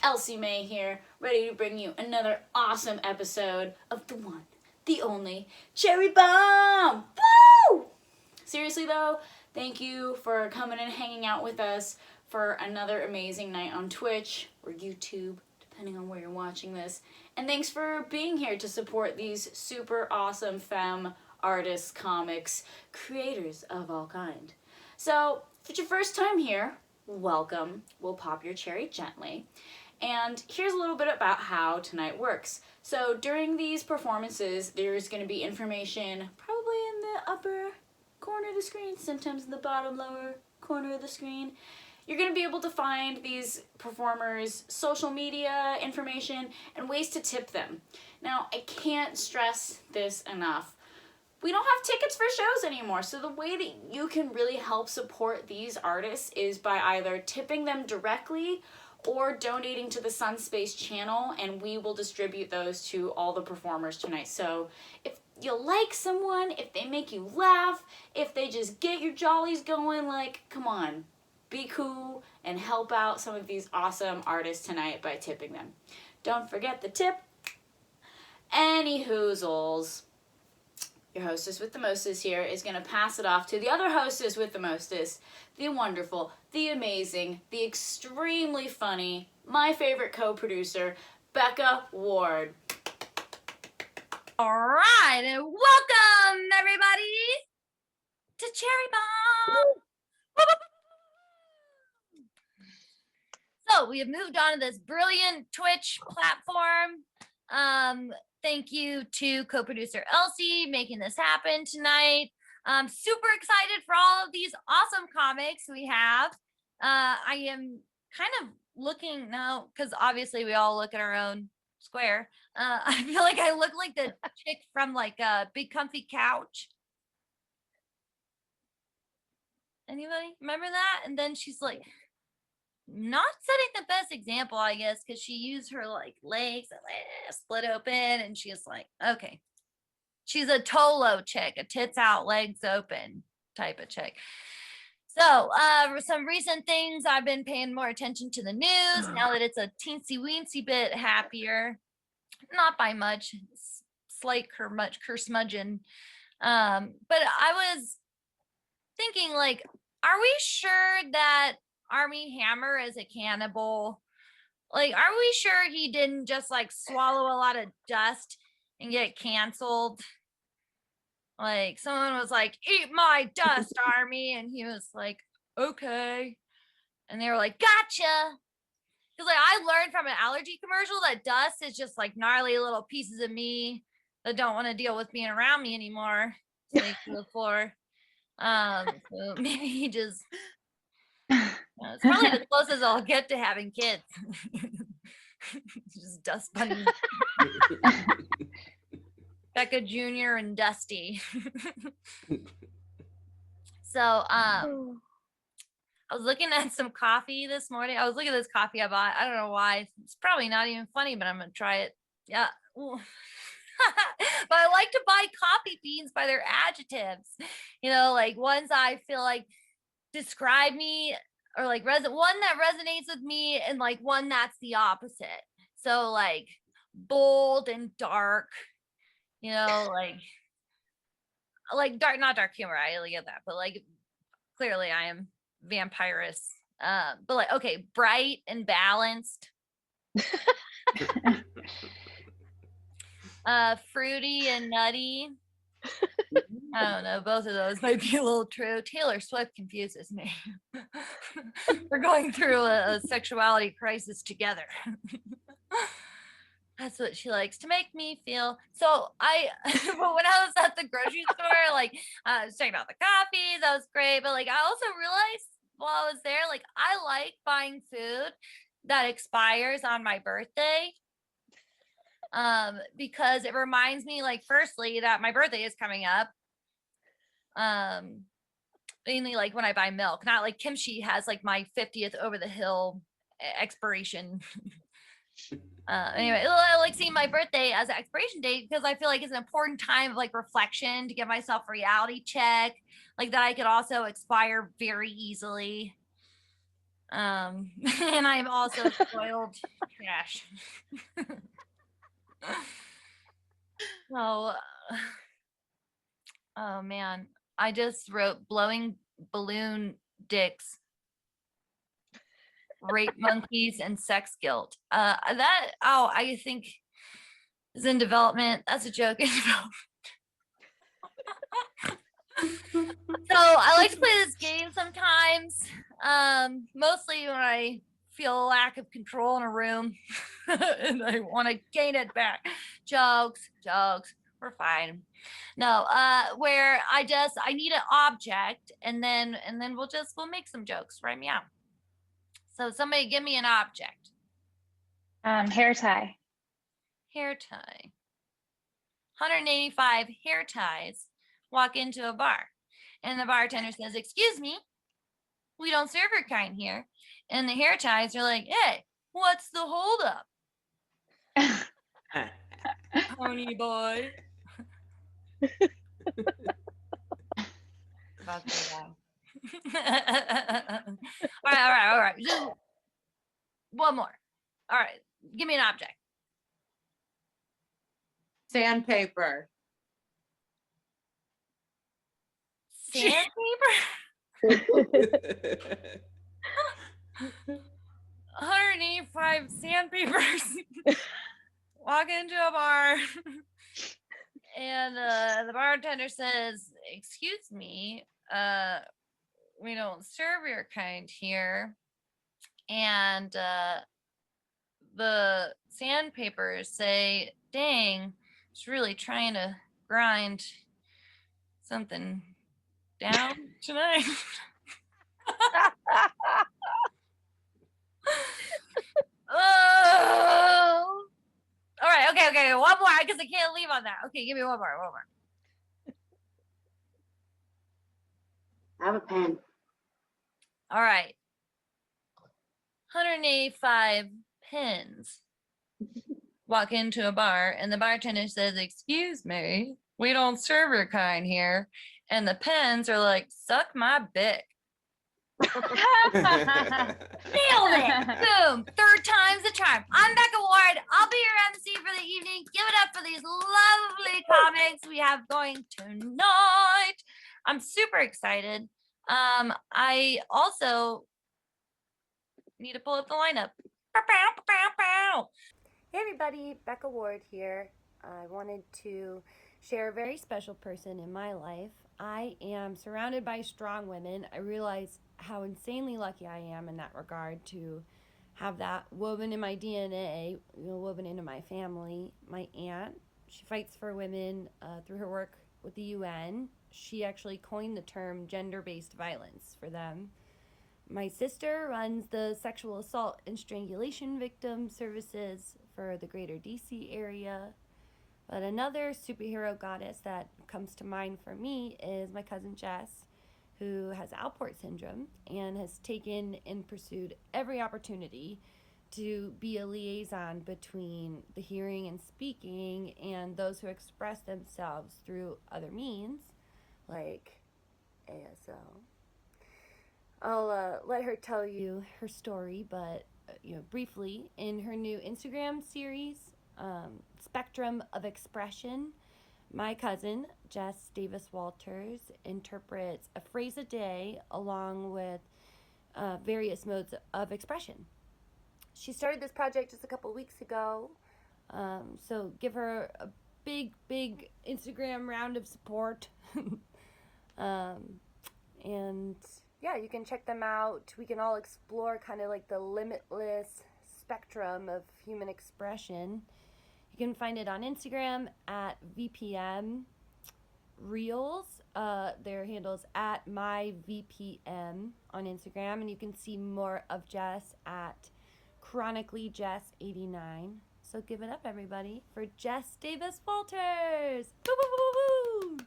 Elsie May here, ready to bring you another awesome episode of the one, the only Cherry Bomb! Woo! Seriously though, thank you for coming and hanging out with us for another amazing night on Twitch or YouTube, depending on where you're watching this. And thanks for being here to support these super awesome femme artists, comics, creators of all kind. So, if it's your first time here, welcome. We'll pop your cherry gently. And here's a little bit about how tonight works. So during these performances, there's going to be information probably in the upper corner of the screen, sometimes in the bottom lower corner of the screen. You're going to be able to find these performers' social media information and ways to tip them. Now, I can't stress this enough. We don't have tickets for shows anymore, so the way that you can really help support these artists is by either tipping them directly or donating to the Sunspace channel, and we will distribute those to all the performers tonight. So if you like someone, if they make you laugh, if they just get your jollies going, like, come on, be cool and help out some of these awesome artists tonight by tipping them. Don't forget the tip. Any hoozles. Your hostess with the mostest here is going to pass it off to the other hostess with the mostest, the wonderful, the amazing, the extremely funny, my favorite co-producer, Becca Ward. All right, and welcome everybody to Cherry Bomb. So we have moved on to this brilliant Twitch platform. Thank you to co-producer Elsie making this happen tonight. I'm super excited for all of these awesome comics we have. I am kind of looking now, because obviously we all look at our own square. I feel like I look like the chick from like a Big Comfy Couch. Anybody remember that? And then she's like, not setting the best example, I guess, because she used her like legs split open, and she's like, okay, she's a Tolo chick, a tits out, legs open type of chick. So some recent things, I've been paying more attention to the news now that it's a teensy weensy bit happier, not by much, slight smudging. But I was thinking, like, are we sure that Armie Hammer is a cannibal? Like, are we sure he didn't just like swallow a lot of dust and get canceled? Like, someone was like, eat my dust, Armie, and he was like, okay, and they were like, gotcha. Because like, I learned from an allergy commercial that dust is just like gnarly little pieces of me that don't want to deal with being around me anymore. So to the floor. So maybe he just it's probably the closest I'll get to having kids. Just dust bunny. Becca Jr. and Dusty. So I was looking at some coffee this morning. I was looking at this coffee I bought. I don't know why. It's probably not even funny, but I'm gonna try it. Yeah. But I like to buy coffee beans by their adjectives. You know, like ones I feel like describe me, or like one that resonates with me, and like one that's the opposite. So like bold and dark, you know, like dark, not dark humor. I get that, but like clearly I am vampirous. But like, okay, bright and balanced. Fruity and nutty. I don't know. Both of those might be a little true. Taylor Swift confuses me. We're going through a sexuality crisis together. That's what she likes to make me feel. So but when I was at the grocery store, like I was checking out the coffees, that was great. But like I also realized while I was there, like I like buying food that expires on my birthday. Because it reminds me, like, firstly, that my birthday is coming up. Mainly like when I buy milk, not like kimchi has like my 50th over the hill expiration. Anyway, I like seeing my birthday as an expiration date because I feel like it's an important time of like reflection to give myself a reality check, like that I could also expire very easily. And I'm also spoiled trash. So, oh man, I just wrote blowing balloon dicks, rape monkeys, and sex guilt. I think is in development. That's a joke in development. So I like to play this game sometimes. Mostly when I feel a lack of control in a room and I want to gain it back. Jokes, we're fine. No, where I need an object and then we'll make some jokes, right? Meow. So somebody give me an object. Hair tie. Hair tie. 185 hair ties walk into a bar and the bartender says, "Excuse me, we don't serve your kind here." And the hair ties are like, "Hey, what's the holdup?" Honey boy. About to all right. Just one more. All right, give me an object. Sandpaper. Sandpaper? 185 sandpapers walk into a bar and the bartender says, "Excuse me, we don't serve your kind here." And the sandpapers say, "Dang, it's really trying to grind something down tonight." Oh. All right, okay, one more because I can't leave on that. Okay, give me one more. I have a pen. All right. 185 pens walk into a bar and the bartender says, "Excuse me, we don't serve your kind here." And the pens are like, "Suck my bick." Nailed it. Boom. Third time's the charm. I'm Becca Ward. I'll be your MC for the evening. Give it up for these lovely comics we have going tonight. I'm super excited. I also need to pull up the lineup. Hey everybody, Becca Ward here. I wanted to share a very special person in my life. I am surrounded by strong women. I realize how insanely lucky I am in that regard to have that woven in my DNA, woven into my family. My aunt, she fights for women through her work with the UN. She actually coined the term gender-based violence for them. My sister runs the sexual assault and strangulation victim services for the greater DC area. But another superhero goddess that comes to mind for me is my cousin Jess, who has Alport syndrome and has taken and pursued every opportunity to be a liaison between the hearing and speaking and those who express themselves through other means, like ASL. I'll let her tell you her story, but briefly, in her new Instagram series, Spectrum of Expression, my cousin, Jess Davis Walters, interprets a phrase a day along with various modes of expression. She started this project just a couple weeks ago, so give her a big Instagram round of support. And yeah, you can check them out. We can all explore kind of like the limitless spectrum of human expression. You can find it on Instagram at VPM Reels. Their handle's at myVPM on Instagram. And you can see more of Jess at chronicallyjess89. So give it up, everybody, for Jess Davis Walters. Woo, woo, woo, woo.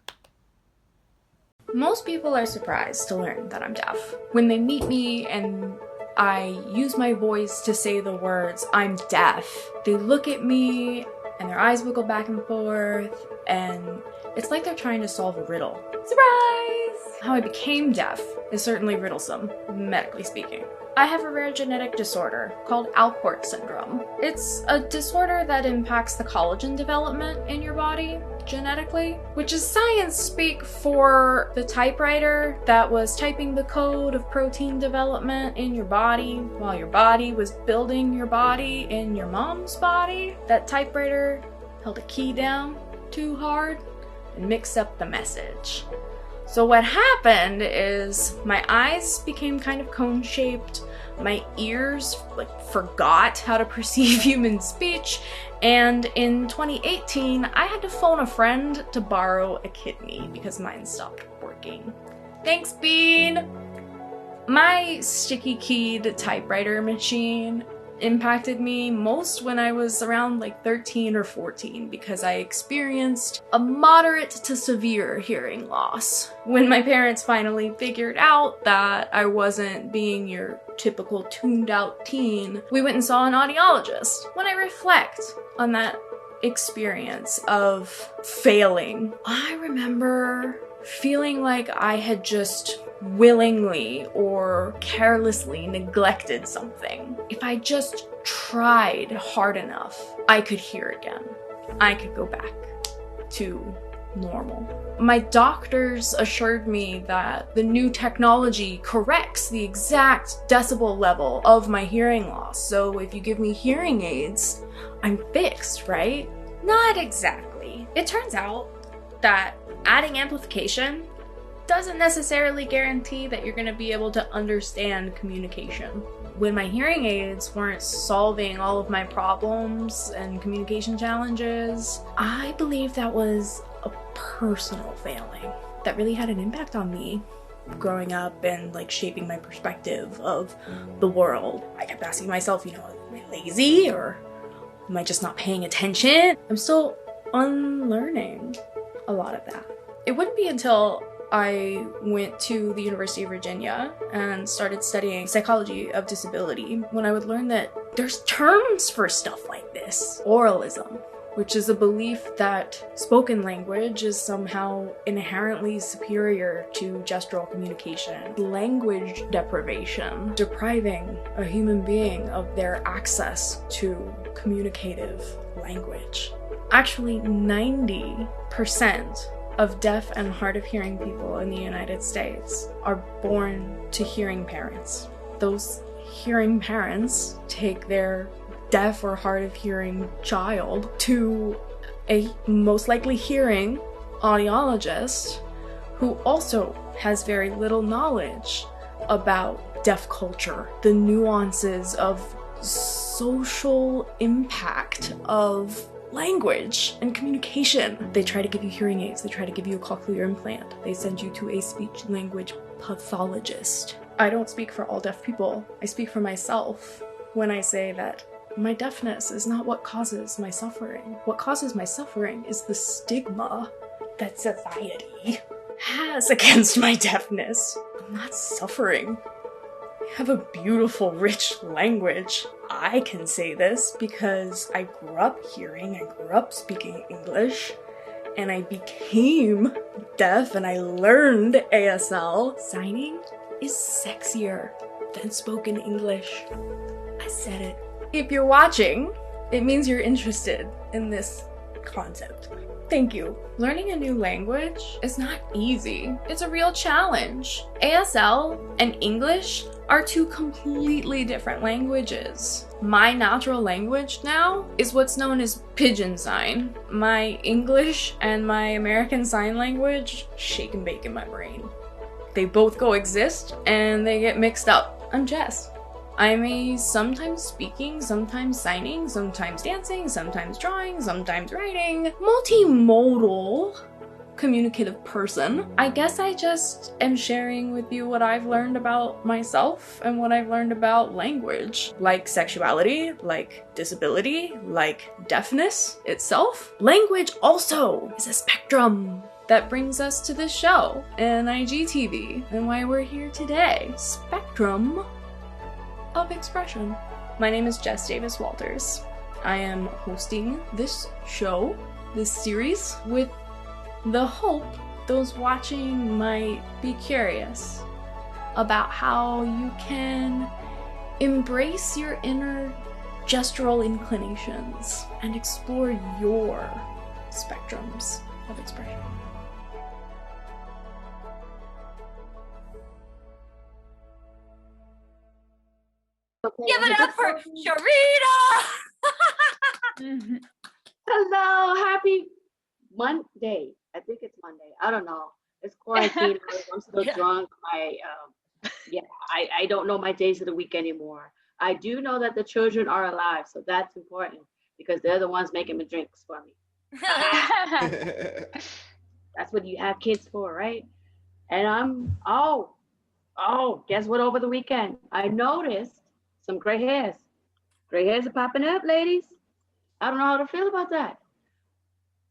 Most people are surprised to learn that I'm deaf. When they meet me and I use my voice to say the words, "I'm deaf," they look at me and their eyes will go back and forth, and it's like they're trying to solve a riddle. Surprise! How I became deaf is certainly riddlesome, medically speaking. I have a rare genetic disorder called Alport syndrome. It's a disorder that impacts the collagen development in your body genetically, which is science speak for the typewriter that was typing the code of protein development in your body while your body was building your body in your mom's body. That typewriter held a key down too hard and mixed up the message. So what happened is my eyes became kind of cone-shaped, my ears forgot how to perceive human speech, and in 2018 I had to phone a friend to borrow a kidney because mine stopped working. Thanks, Bean! My sticky-keyed typewriter machine impacted me most when I was around 13 or 14 because I experienced a moderate to severe hearing loss. When my parents finally figured out that I wasn't being your typical tuned out teen, we went and saw an audiologist. When I reflect on that experience of failing, I remember feeling like I had just willingly or carelessly neglected something. If I just tried hard enough, I could hear again. I could go back to normal. My doctors assured me that the new technology corrects the exact decibel level of my hearing loss. So if you give me hearing aids, I'm fixed, right? Not exactly. It turns out that adding amplification doesn't necessarily guarantee that you're going to be able to understand communication. When my hearing aids weren't solving all of my problems and communication challenges, I believe that was a personal failing that really had an impact on me growing up and shaping my perspective of the world. I kept asking myself, am I lazy or am I just not paying attention? I'm still unlearning a lot of that. It wouldn't be until I went to the University of Virginia and started studying psychology of disability when I would learn that there's terms for stuff like this. Oralism, which is a belief that spoken language is somehow inherently superior to gestural communication. Language deprivation, depriving a human being of their access to communicative language. Actually, 90% of deaf and hard of hearing people in the United States are born to hearing parents. Those hearing parents take their deaf or hard of hearing child to a most likely hearing audiologist who also has very little knowledge about deaf culture, the nuances of social impact of language and communication. They try to give you hearing aids, they try to give you a cochlear implant, they send you to a speech language pathologist. I don't speak for all deaf people, I speak for myself when I say that my deafness is not what causes my suffering. What causes my suffering is the stigma that society has against my deafness. I'm not suffering. I have a beautiful, rich language. I can say this because I grew up hearing, I grew up speaking English, and I became deaf and I learned ASL. Signing is sexier than spoken English. I said it. If you're watching, it means you're interested in this concept. Thank you. Learning a new language is not easy. It's a real challenge. ASL and English are two completely different languages. My natural language now is what's known as Pidgin Sign. My English and my American Sign Language shake and bake in my brain. They both coexist and they get mixed up. I'm Jess. I'm a sometimes speaking, sometimes signing, sometimes dancing, sometimes drawing, sometimes writing, multimodal communicative person. I guess I just am sharing with you what I've learned about myself and what I've learned about language, like sexuality, like disability, like deafness itself. Language also is a spectrum. That brings us to this show and IGTV and why we're here today. Spectrum of expression. My name is Jess Davis Walters. I am hosting this show, this series, with the hope those watching might be curious about how you can Embrace your inner gestural inclinations and explore your spectrums of expression. Give it up for Sharita! Hello, happy Monday. I think it's Monday. I don't know. It's quarantine. I'm still drunk. I don't know my days of the week anymore. I do know that the children are alive, so that's important because they're the ones making the drinks for me. That's what you have kids for, right? And guess what? Over the weekend, I noticed some gray hairs. Gray hairs are popping up, ladies. I don't know how to feel about that.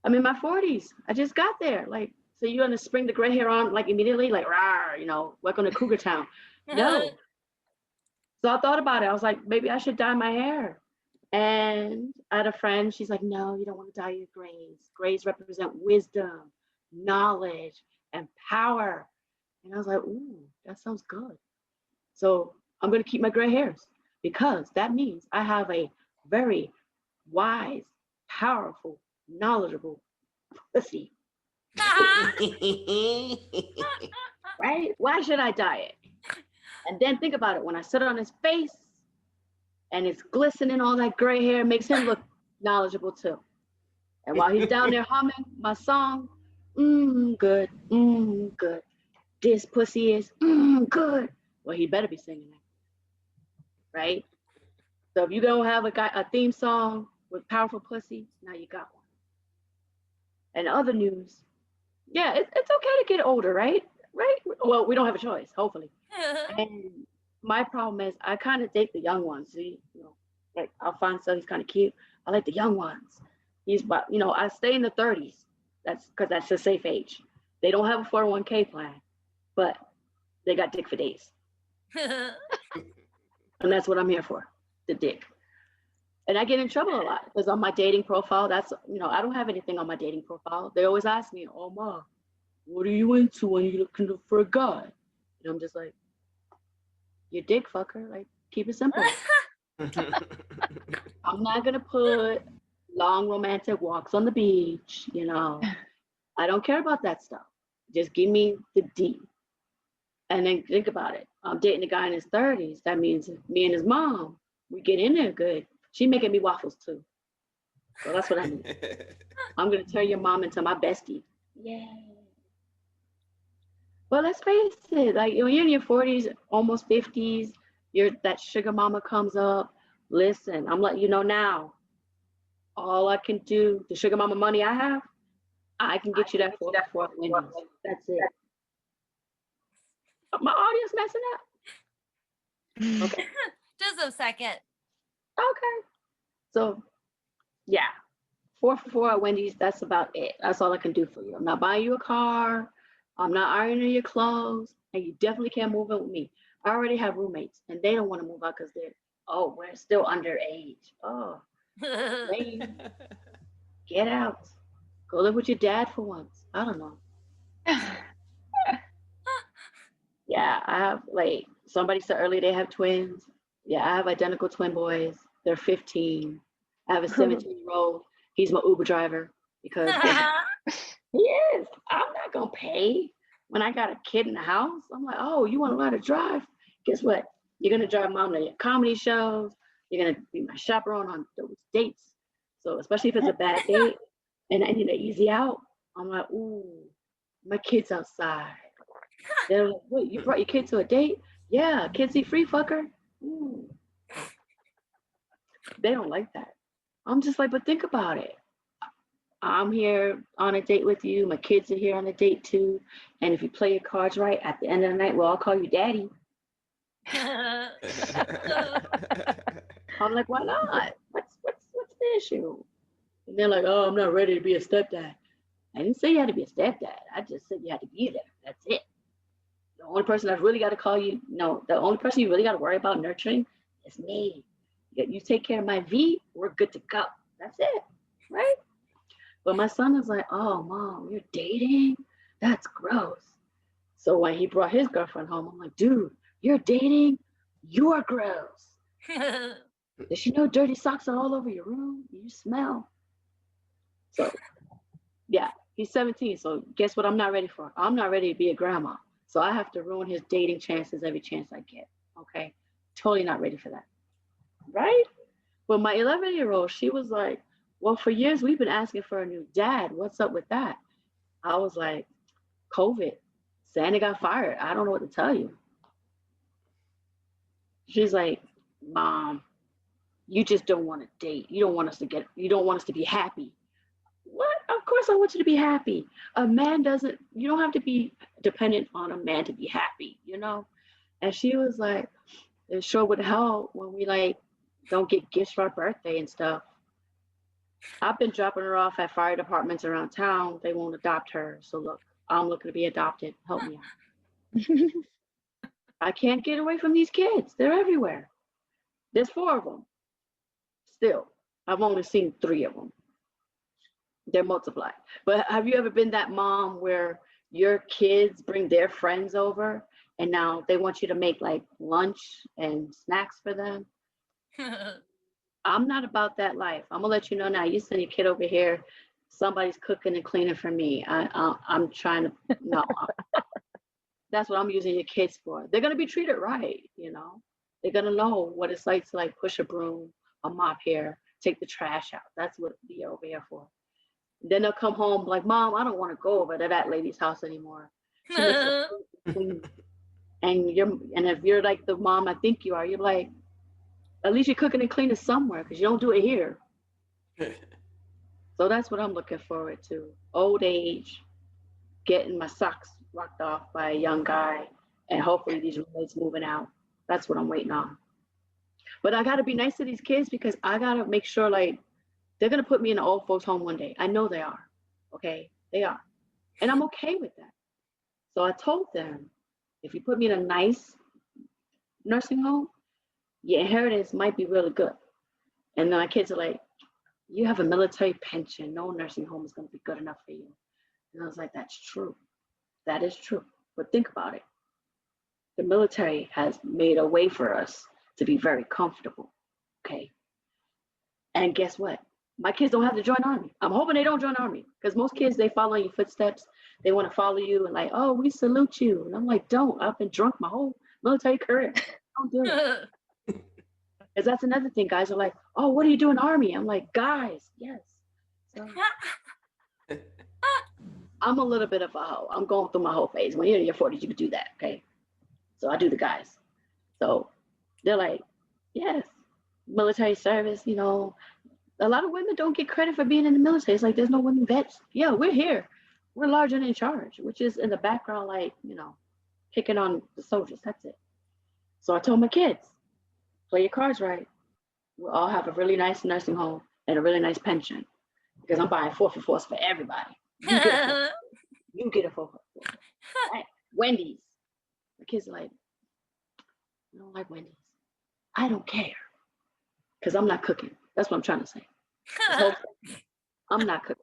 I'm in my 40s. I just got there. Like, so you're gonna spring the gray hair on like immediately, like rah, welcome to Cougar Town. No. So I thought about it. I was like, maybe I should dye my hair. And I had a friend, she's like, no, you don't want to dye your grays. Grays represent wisdom, knowledge, and power. And I was like, ooh, that sounds good. So I'm gonna keep my gray hairs because that means I have a very wise, powerful, knowledgeable pussy. Right? Why should I dye it? And then think about it. When I sit on his face and it's glistening, all that gray hair makes him look knowledgeable too. And while he's down there humming my song, good, good. This pussy is good. Well, he better be singing it, right? So if you don't have a theme song with powerful pussy, now you got one. And other news, yeah, it's okay to get older, right? Right? Well, we don't have a choice, hopefully. And my problem is I kind of date the young ones. See, like Alfonso, he's kind of cute. I like the young ones. He's, but I stay in the 30s. That's because that's a safe age. They don't have a 401k plan, but they got dick for days. And that's what I'm here for, the dick. And I get in trouble a lot because on my dating profile, that's, I don't have anything on my dating profile. They always ask me, oh, Ma, what are you into when you're looking for a guy? And I'm just like, your dick, fucker. Like, keep it simple. I'm not going to put long romantic walks on the beach, I don't care about that stuff. Just give me the D. And then think about it. I'm dating a guy in his 30s. That means me and his mom, we get in there good. She making me waffles too. So that's what I mean. I'm going to turn your mom into my bestie. Yeah. Well, let's face it. Like when you're in your 40s, almost 50s, that sugar mama comes up. Listen, I'm letting you know now. All I can do, the sugar mama money I have, I can get you that fourth Wendy's. That's it. My audio's messing up. Okay. Just a second. Okay. So, yeah, 4 for 4 at Wendy's. That's about it. That's all I can do for you. I'm not buying you a car. I'm not ironing your clothes, and you definitely can't move in with me. I already have roommates, and they don't want to move out because we're still underage. Oh, lame. Get out. Go live with your dad for once. I don't know. Yeah, I have, like, somebody said earlier they have twins. Yeah, I have identical twin boys. They're 15. I have a 17-year-old. He's my Uber driver because he is. I'm not going to pay when I got a kid in the house. I'm like, oh, you want to learn to drive? Guess what? You're going to drive mom to your comedy shows. You're going to be my chaperone on those dates. So especially if it's a bad date and I need an easy out, I'm like, ooh, my kid's outside. They're like, wait, you brought your kid to a date? Yeah, kids eat free, fucker. Ooh. They don't like that. I'm just like, but think about it. I'm here on a date with you. My kids are here on a date too. And if you play your cards right, at the end of the night, well, I'll call you daddy. I'm like, why not? What's the issue? And they're like, oh, I'm not ready to be a stepdad. I didn't say you had to be a stepdad. I just said you had to be there. That's it. The only person that's really got to call you, the only person you really got to worry about nurturing is me. You take care of my V, we're good to go. That's it, right? But my son is like, oh, Mom, you're dating? That's gross. So when he brought his girlfriend home, I'm like, dude, you're dating? You're gross. Did you know dirty socks are all over your room? You smell. So, yeah, he's 17. So, guess what I'm not ready for? I'm not ready to be a grandma. So, I have to ruin his dating chances every chance I get. Okay? Totally not ready for that. Right? But my 11-year-old, she was like, well, for years we've been asking for a new dad. What's up with that? I was like, COVID. Santa got fired. I don't know what to tell you. She's like, Mom, you just don't want to date. You don't want us to be happy. What? Of course I want you to be happy. You don't have to be dependent on a man to be happy, you know? And she was like, it sure would help when we like don't get gifts for our birthday and stuff. I've been dropping her off at fire departments around town. They won't adopt her. So look, I'm looking to be adopted. Help me out. I can't get away from these kids. They're everywhere. There's 4 of them. Still, I've only seen 3 of them. They're multiplied. But have you ever been that mom where your kids bring their friends over and now they want you to make like lunch and snacks for them? I'm not about that life. I'm gonna let you know now. You send your kid over here, somebody's cooking and cleaning for me. I'm trying to no. That's what I'm using your kids for. They're gonna be treated right, you know. They're gonna know what it's like to like push a broom, a mop here, take the trash out. That's what they're over here for. Then they'll come home like, Mom, I don't want to go over to that lady's house anymore. She makes a clean. And if you're like the mom I think you are, you're like, at least you're cooking and cleaning somewhere because you don't do it here. So that's what I'm looking forward to. Old age, getting my socks rocked off by a young guy, and hopefully these roommates moving out. That's what I'm waiting on. But I got to be nice to these kids because I got to make sure like they're going to put me in an old folks home one day. I know they are. Okay? They are. And I'm okay with that. So I told them, if you put me in a nice nursing home, your inheritance might be really good. And then my kids are like, you have a military pension. No nursing home is going to be good enough for you. And I was like, that's true. That is true. But think about it. The military has made a way for us to be very comfortable. Okay. And guess what? My kids don't have to join Army. I'm hoping they don't join Army because most kids, they follow in your footsteps. They want to follow you and like, oh, we salute you. And I'm like, don't. I've been drunk my whole military career. Don't do it. Because that's another thing. Guys are like, oh, what are you doing Army? I'm like, guys, yes. So I'm a little bit of a hoe. I'm going through my whole phase. When you're in your 40s, you can do that, okay? So I do the guys. So they're like, yes, military service, you know. A lot of women don't get credit for being in the military. It's like there's no women vets. Yeah, we're here. We're large and in charge, which is in the background, like, you know, picking on the soldiers. That's it. So I told my kids, play your cards right. We'll all have a really nice nursing home and a really nice pension because I'm buying 4-for-4s for everybody. You get a 4-for-4. Right? Wendy's. The kids are like, I don't like Wendy's. I don't care because I'm not cooking. That's what I'm trying to say. I'm not cooking.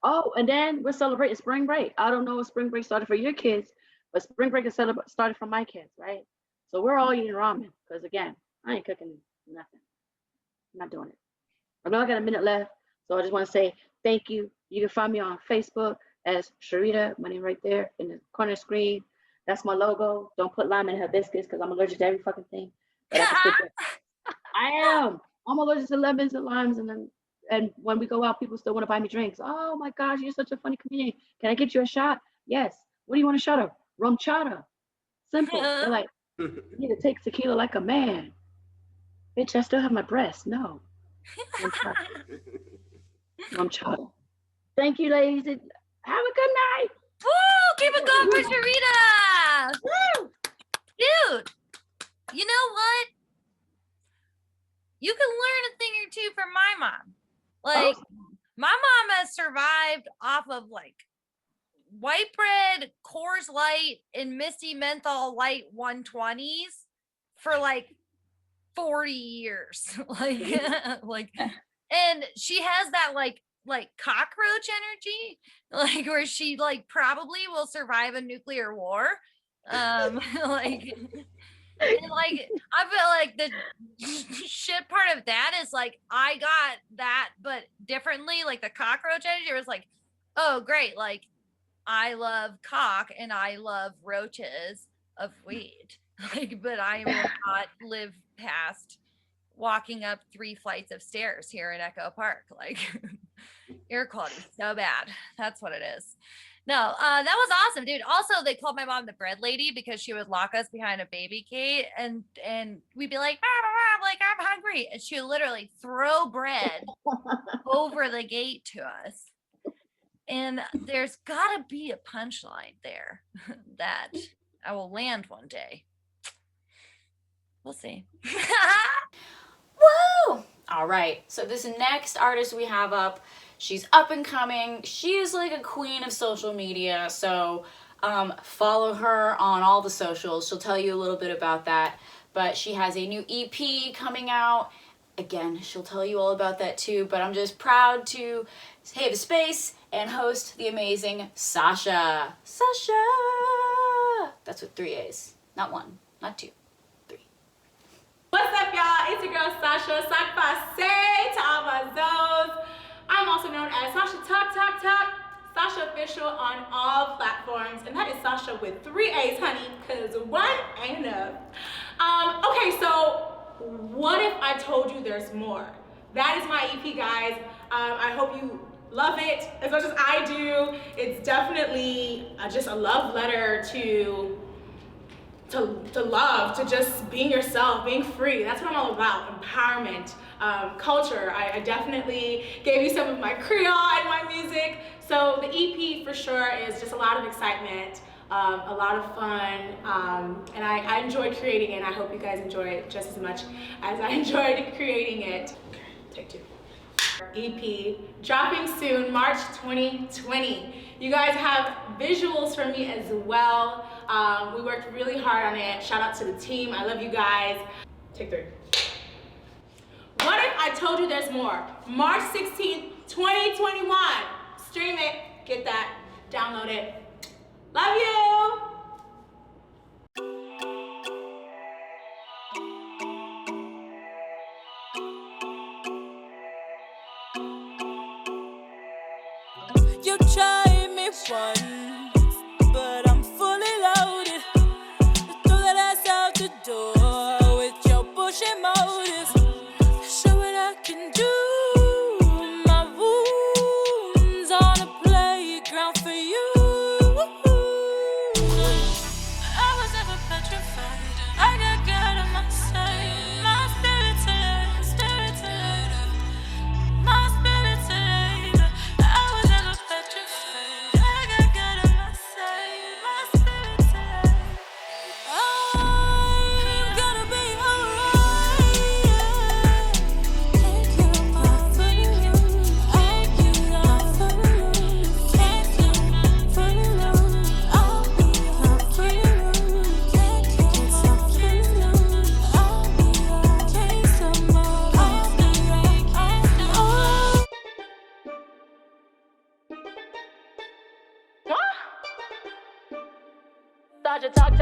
Oh, and then we're celebrating spring break. I don't know if spring break started for your kids, but spring break is started for my kids, right? So we're all eating ramen because, again, I ain't cooking nothing. I'm not doing it. I know I got a minute left, so I just want to say thank you. You can find me on Facebook as Sharita, my name right there in the corner of the screen. That's my logo. Don't put lime in hibiscus because I'm allergic to every fucking thing. But I am. I'm allergic to lemons and limes, and when we go out, people still want to buy me drinks. Oh my gosh, you're such a funny comedian. Can I get you a shot? Yes. What do you want a shot of? Rum chata. Simple. They're like, you need to take tequila like a man. Bitch, I still have my breasts. No. Rum chata. Thank you, ladies. And have a good night. Woo! Keep it going for Sharita! Woo! Dude, you know what? You can learn a thing or two from my mom. Like, my mom has survived off of like white bread, Coors Light, and Misty Menthol Light 120s for like 40 years. like, and she has that like cockroach energy, like where she like probably will survive a nuclear war. Like And like, I feel like the shit part of that is like, I got that, but differently. Like the cockroach energy was like, oh, great. Like, I love cock and I love roaches of weed. Like, but I will not live past walking up 3 flights of stairs here in Echo Park. Like, air quality so bad. That's what it is. No, that was awesome, dude. Also, they called my mom the bread lady because she would lock us behind a baby gate, and we'd be like, like, I'm hungry, and she would literally throw bread over the gate to us. And there's gotta be a punchline there that I will land one day. We'll see. Woo! All right, so this next artist we have up, she's up and coming. She is like a queen of social media, so follow her on all the socials. She'll tell you a little bit about that, but she has a new EP coming out. Again, she'll tell you all about that too, but I'm just proud to have a space and host the amazing SASHAAA. SASHAAA! That's with 3 A's, not 1, not 2. What's up, y'all? It's your girl Sasha. Sakpase to all my zoes. I'm also known as Sasha Sashaaaofficial on all platforms, and that is Sasha with 3 A's, honey, because 1 ain't enough. Okay, so what if I told you there's more? That is my EP, guys. I hope you love it as much as I do. It's definitely just a love letter to love, to just being yourself, being free. That's what I'm all about. Empowerment, culture. I definitely gave you some of my Creole in my music. So the EP for sure is just a lot of excitement, a lot of fun, and I enjoyed creating it. I hope you guys enjoy it just as much as I enjoyed creating it. Okay, take 2. EP dropping soon, March 2020. You guys have visuals from me as well. We worked really hard on it. Shout out to the team. I love you guys. Take 3. What if I told you there's more? March 16th, 2021. Stream it, get that, download it. Love you. You tried me once, but I'm fully loaded. Throw that ass out the door with your bullshit motives. Show what I can do. My wounds on a playground for you. I was never petrified. I got God on my side. My spirit's alive. My spirit's alive. I was never petrified. I got God on my side. My spirit's alive. I'm gonna be alright. Take you off for you. Take you off for you. Take you for you. I'll be off for you. Take you off for you. I'll be off. Take some more. I'll be off. Sasha, talk.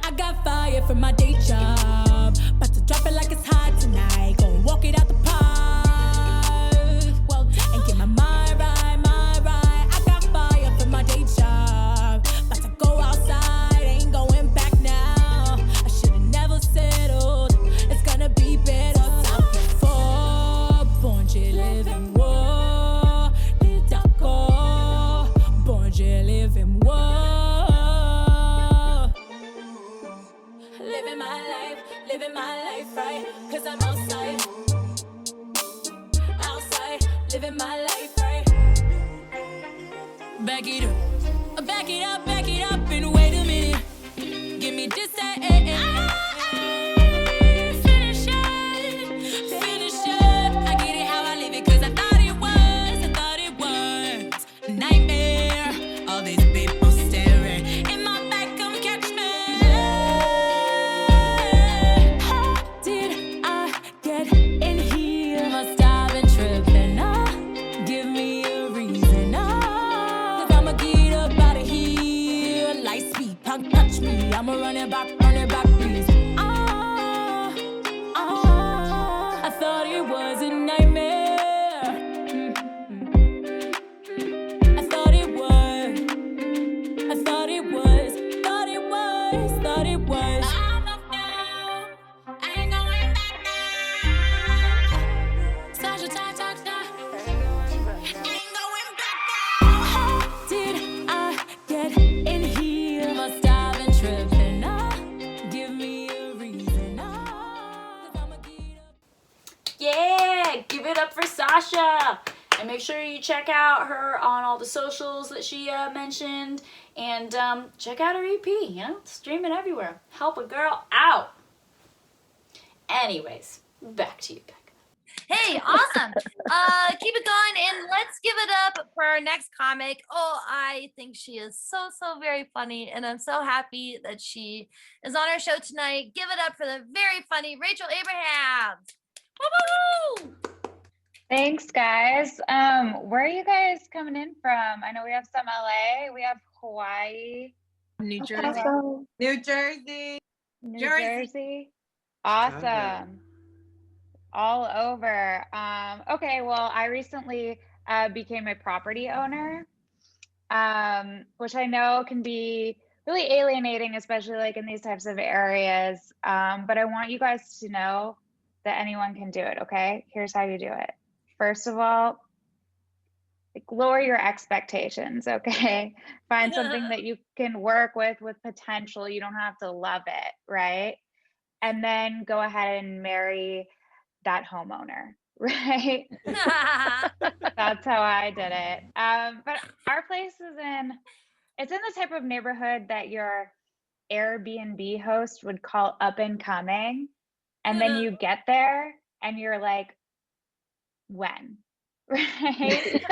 I got fired from my day job. About to drop it like it's hot tonight. Gonna walk it out the park. Well, and get my mind right. I got fired from my day job. About to go outside, ain't going back now. I should've never settled. It's gonna be better. South before, born to live in war. Born to live in war. Living my life right, cause I'm outside, living my life right. Back it up, and wait a minute. Give me just that, finish it. I get it how I live it, cause I thought it was a nightmare. All these people staring in my back, come catch me. Did I get in here? Must have been tripping. Give me a reason. Cause I'ma get up out of here. Light speed, punk touch me. I'ma run it back, please. Sasha. And make sure you check out her on all the socials that she mentioned. And check out her EP, stream it everywhere. Help a girl out. Anyways, back to you, Becca. Hey, awesome. Keep it going, and let's give it up for our next comic. Oh, I think she is so very funny, and I'm so happy that she is on our show tonight. Give it up for the very funny Rachel Abrahams. Woo-hoo! Thanks, guys. Where are you guys coming in from? I know we have some LA, we have Hawaii, New Okay, Jersey. so New Jersey. New Jersey. Jersey. Awesome. All over. Okay, well, I recently became a property owner, which I know can be really alienating, especially like in these types of areas. But I want you guys to know that anyone can do it, okay? Here's how you do it. First of all, like, lower your expectations, okay? Find something that you can work with potential. You don't have to love it, right? And then go ahead and marry that homeowner, right? That's how I did it. But our place is it's in the type of neighborhood that your Airbnb host would call up and coming. And then you get there and you're like, when? Right?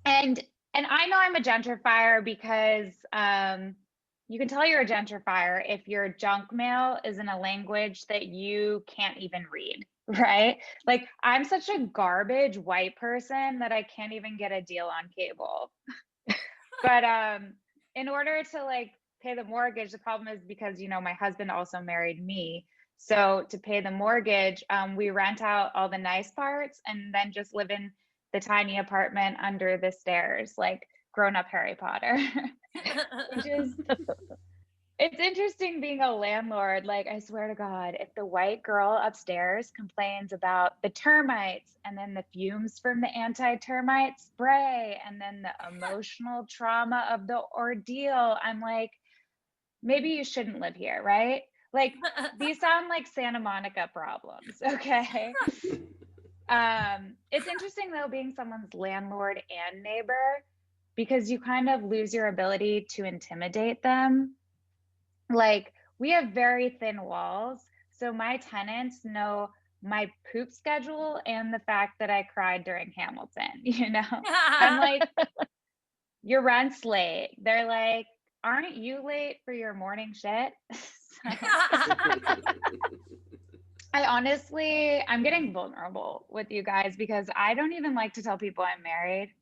And I know I'm a gentrifier because you can tell you're a gentrifier if your junk mail is in a language that you can't even read, right? Like, I'm such a garbage white person that I can't even get a deal on cable. But in order to like pay the mortgage, the problem is because, my husband also married me. So to pay the mortgage, we rent out all the nice parts and then just live in the tiny apartment under the stairs, like grown-up Harry Potter. Which is, it's interesting being a landlord. Like, I swear to God, if the white girl upstairs complains about the termites and then the fumes from the anti-termite spray and then the emotional trauma of the ordeal, I'm like, maybe you shouldn't live here, right? Like, these sound like Santa Monica problems, okay? It's interesting though, being someone's landlord and neighbor, because you kind of lose your ability to intimidate them. Like, we have very thin walls, so my tenants know my poop schedule and the fact that I cried during Hamilton, I'm like, your rent's late. They're like, aren't you late for your morning shit? I'm getting vulnerable with you guys because I don't even like to tell people I'm married,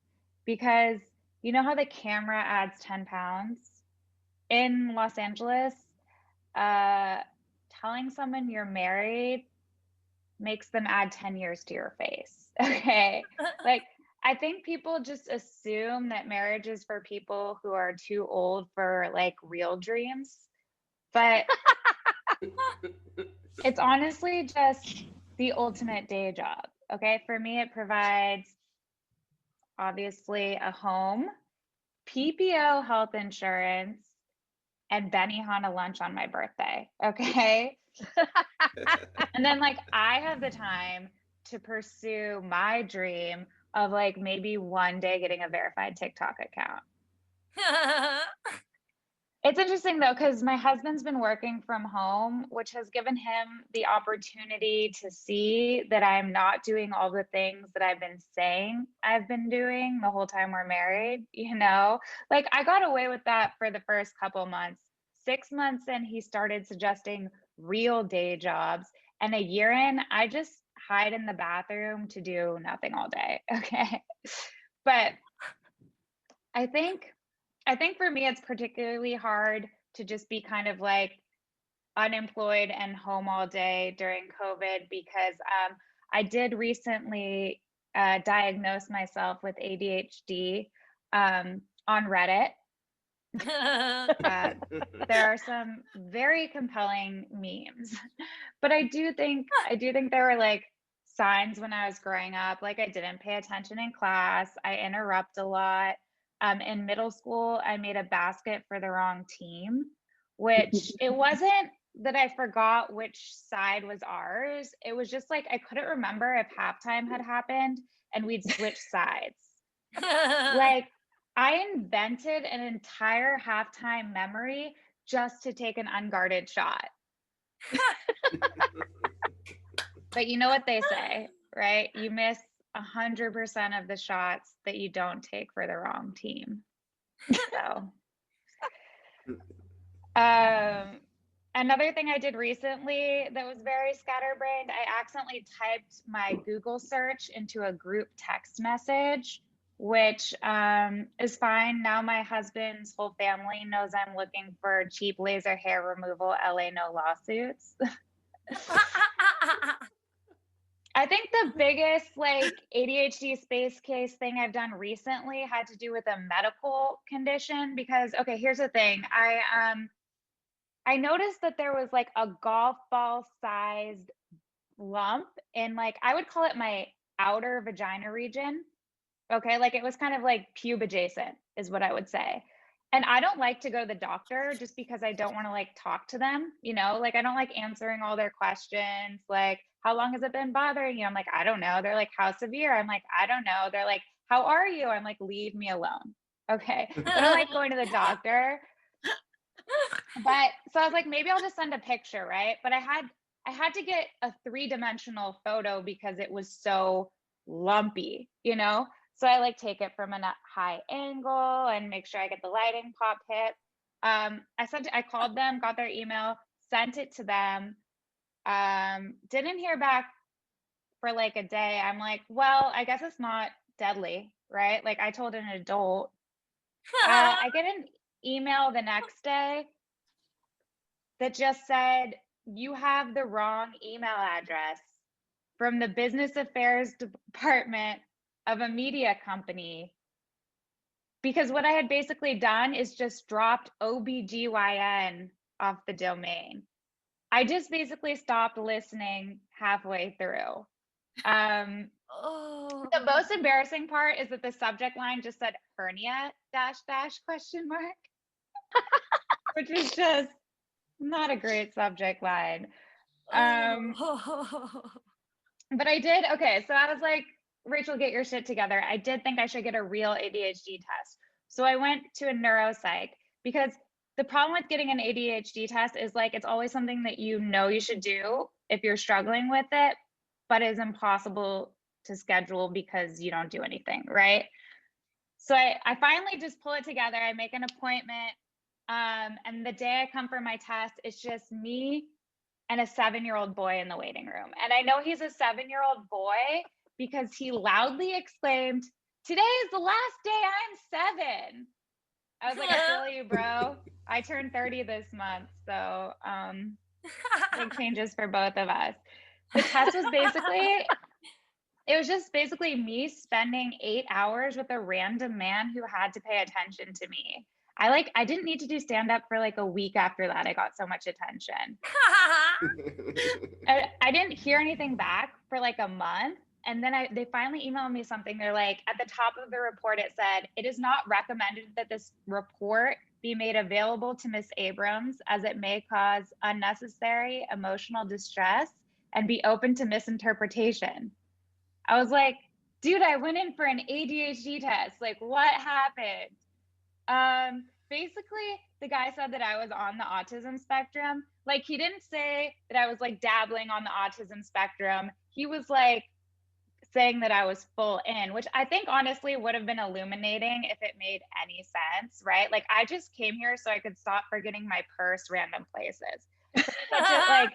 because you know how the camera adds 10 pounds? In Los Angeles, telling someone you're married makes them add 10 years to your face, okay? Like, I think people just assume that marriage is for people who are too old for like real dreams, but it's honestly just the ultimate day job, okay? For me, it provides obviously a home, PPO health insurance, and Benihana lunch on my birthday, okay? And then like, I have the time to pursue my dream of like maybe one day getting a verified TikTok account. It's interesting though, because my husband's been working from home, which has given him the opportunity to see that I'm not doing all the things that I've been saying I've been doing the whole time we're married, Like, I got away with that for the first couple months. 6 months in, he started suggesting real day jobs. And a year in, I just hide in the bathroom to do nothing all day, okay? But I think for me, it's particularly hard to just be kind of like unemployed and home all day during COVID, because I did recently diagnose myself with ADHD on Reddit. There are some very compelling memes, but I do think there were like signs when I was growing up. Like, I didn't pay attention in class. I interrupt a lot. In middle school, I made a basket for the wrong team, which it wasn't that I forgot which side was ours. It was just like I couldn't remember if halftime had happened and we'd switched sides. Like I invented an entire halftime memory just to take an unguarded shot. But you know what they say, right? You miss 100% of the shots that you don't take for the wrong team. So, another thing I did recently that was very scatterbrained, I accidentally typed my Google search into a group text message, which is fine. Now my husband's whole family knows I'm looking for cheap laser hair removal, LA no lawsuits. I think the biggest like ADHD space case thing I've done recently had to do with a medical condition because, okay, here's the thing. I noticed that there was like a golf ball sized lump in like, I would call it my outer vagina region. Okay, like it was kind of like pube adjacent is what I would say. And I don't like to go to the doctor just because I don't want to like talk to them, you know, like I don't like answering all their questions. Like, how long has it been bothering you? I'm like, I don't know. They're like, how severe? I'm like, I don't know. They're like, how are you? I'm like, leave me alone. Okay. I don't like going to the doctor. But so I was like, maybe I'll just send a picture, right? But I had to get a 3-dimensional photo because it was so lumpy, you know? So I like take it from a high angle and make sure I get the lighting pop hit. I called them, got their email, sent it to them. Didn't hear back for like a day. I'm like, well, I guess it's not deadly, right? Like I told an adult. I get an email the next day that just said, you have the wrong email address from the business affairs department of a media company. Because what I had basically done is just dropped OBGYN off the domain. I just basically stopped listening halfway through. The most embarrassing part is that the subject line just said hernia -- ? Which is just not a great subject line. But I did, okay, so I was like, Rachel, get your shit together. I did think I should get a real ADHD test. So I went to a neuropsych because the problem with getting an ADHD test is like, it's always something that you know you should do if you're struggling with it, but is impossible to schedule because you don't do anything, right? So I finally just pull it together. I make an appointment. And the day I come for my test, it's just me and a 7-year-old boy in the waiting room. And I know he's a 7-year-old boy because he loudly exclaimed, "Today is the last day I'm 7." I was like, I feel you, bro. I turned 30 this month. So big changes for both of us. The test was basically me spending 8 hours with a random man who had to pay attention to me. I didn't need to do stand-up for like a week after that. I got so much attention. I didn't hear anything back for like a month. And then they finally emailed me something. They're like, at the top of the report, it said, "It is not recommended that this report be made available to Ms. Abrams as it may cause unnecessary emotional distress and be open to misinterpretation." I was like, dude, I went in for an ADHD test. Like, what happened? Basically, the guy said that I was on the autism spectrum. Like, he didn't say that I was like dabbling on the autism spectrum. He was like saying that I was full in, which I think honestly would have been illuminating if it made any sense, right? Like, I just came here so I could stop forgetting my purse random places. Like,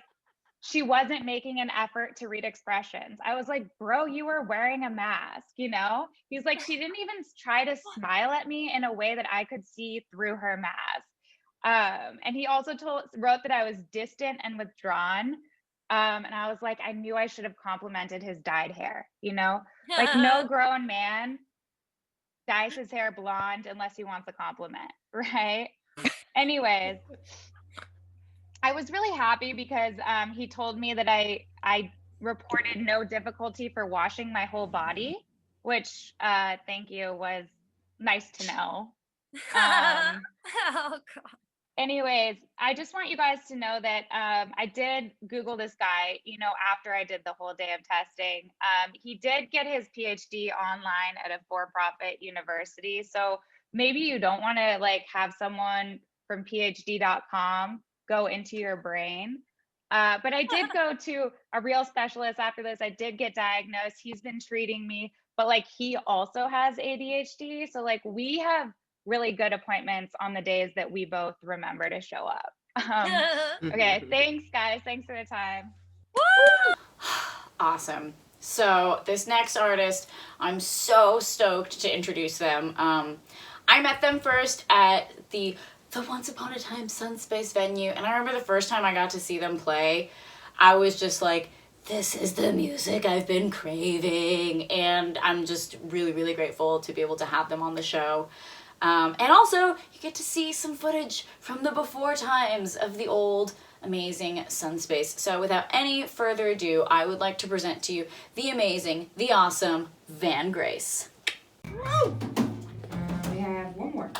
she wasn't making an effort to read expressions. I was like, bro, you were wearing a mask, you know? He's like, she didn't even try to smile at me in a way that I could see through her mask. And he also wrote that I was distant and withdrawn. And I was like, I knew I should have complimented his dyed hair, you know? Like, no grown man dyes his hair blonde unless he wants a compliment, right? Anyways, I was really happy because he told me that I reported no difficulty for washing my whole body, which thank you, was nice to know. Oh God. Anyways, I just want you guys to know that I did Google this guy, after I did the whole day of testing. He did get his PhD online at a for-profit university. So maybe you don't want to have someone from phd.com go into your brain. But I did go to a real specialist after this. I did get diagnosed. He's been treating me, but he also has ADHD. So we have really good appointments on the days that we both remember to show up. Okay, thanks guys. Thanks for the time. Awesome. So this next artist, I'm so stoked to introduce them. I met them first at the Once Upon a Time Sunspace venue, and I remember the first time I got to see them play, I was just like, this is the music I've been craving, and I'm just really, really grateful to be able to have them on the show. And also, you get to see some footage from the before times of the old, amazing Sunspace. So without any further ado, I would like to present to you the amazing, the awesome Van Grace. Woo! We have one more.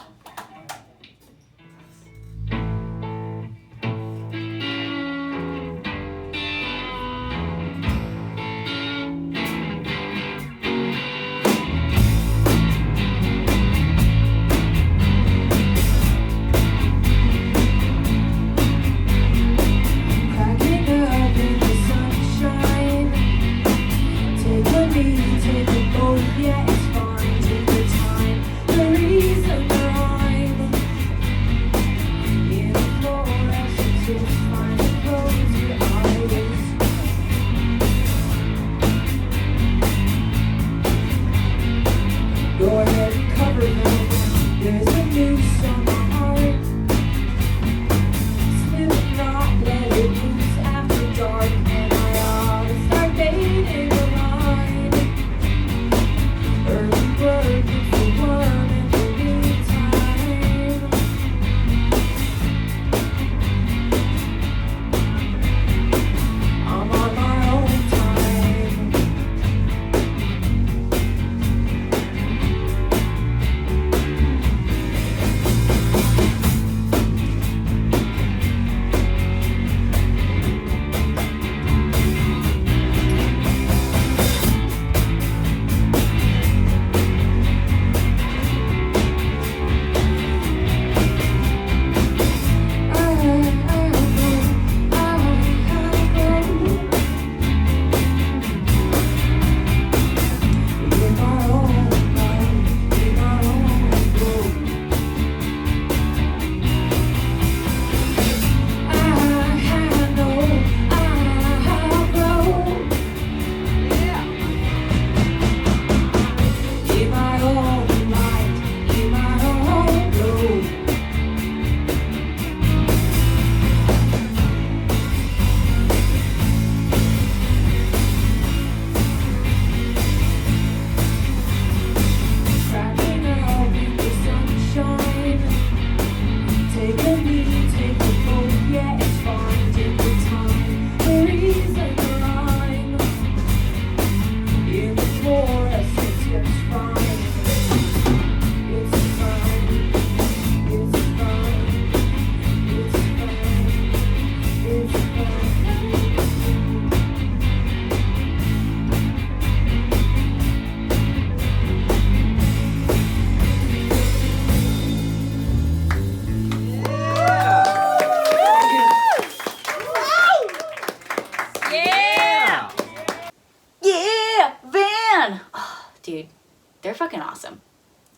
They're fucking awesome.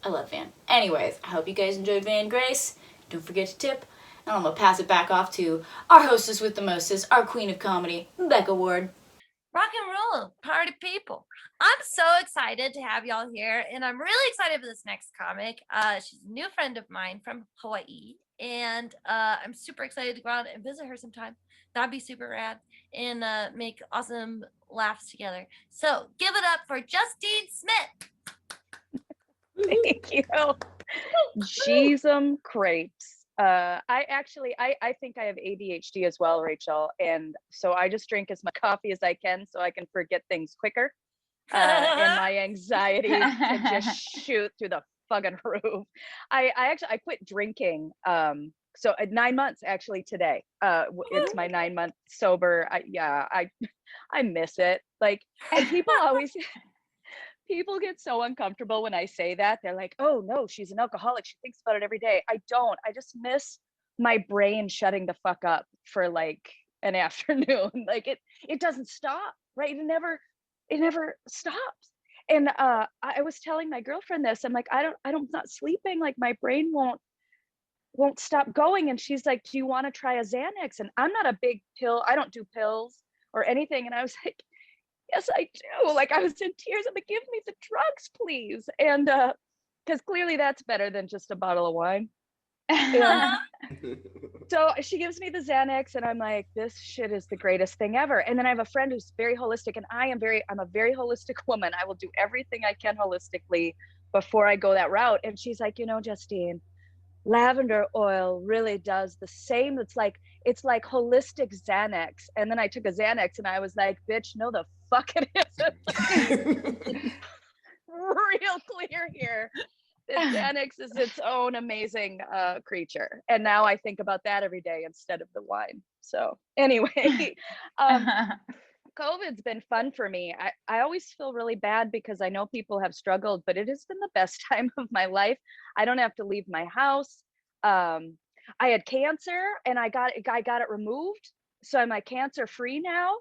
I love Van. Anyways, I hope you guys enjoyed Van Grace. Don't forget to tip. And I'm going to pass it back off to our hostess with the mostest, our queen of comedy, Becca Ward. Rock and roll, party people. I'm so excited to have y'all here, and I'm really excited for this next comic. She's a new friend of mine from Hawaii, and I'm super excited to go out and visit her sometime. That'd be super rad, and make awesome laughs together. So give it up for Justine Smith. Thank you. Jeezum crepes. I think I have ADHD as well, Rachel, and so I just drink as much coffee as I can so I can forget things quicker, and my anxiety can just shoot through the fucking roof. I quit drinking because So 9 months actually today. It's my 9-month sober. I miss it. Like, and people always, people get so uncomfortable when I say that. They're like, oh no, she's an alcoholic. She thinks about it every day. I don't. I just miss my brain shutting the fuck up for like an afternoon. Like it doesn't stop, right? It never stops. And I was telling my girlfriend this. I'm like, I'm not sleeping. Like my brain won't stop going. And she's like, do you want to try a Xanax? And I'm not a big pill. I don't do pills or anything. And I was like, yes, I do. Like I was in tears. I'm like, give me the drugs, please. And because clearly that's better than just a bottle of wine. So she gives me the Xanax and I'm like, this shit is the greatest thing ever. And then I have a friend who's very holistic, and I'm a very holistic woman. I will do everything I can holistically before I go that route. And she's like, Justine, lavender oil really does the same. It's like holistic Xanax. And then I took a Xanax and I was like, bitch, no the fuck it isn't. Real clear here. Xanax is its own amazing creature. And now I think about that every day instead of the wine. So anyway, COVID's been fun for me. I always feel really bad because I know people have struggled, but it has been the best time of my life. I don't have to leave my house. I had cancer and I got it removed. So I'm like cancer free now.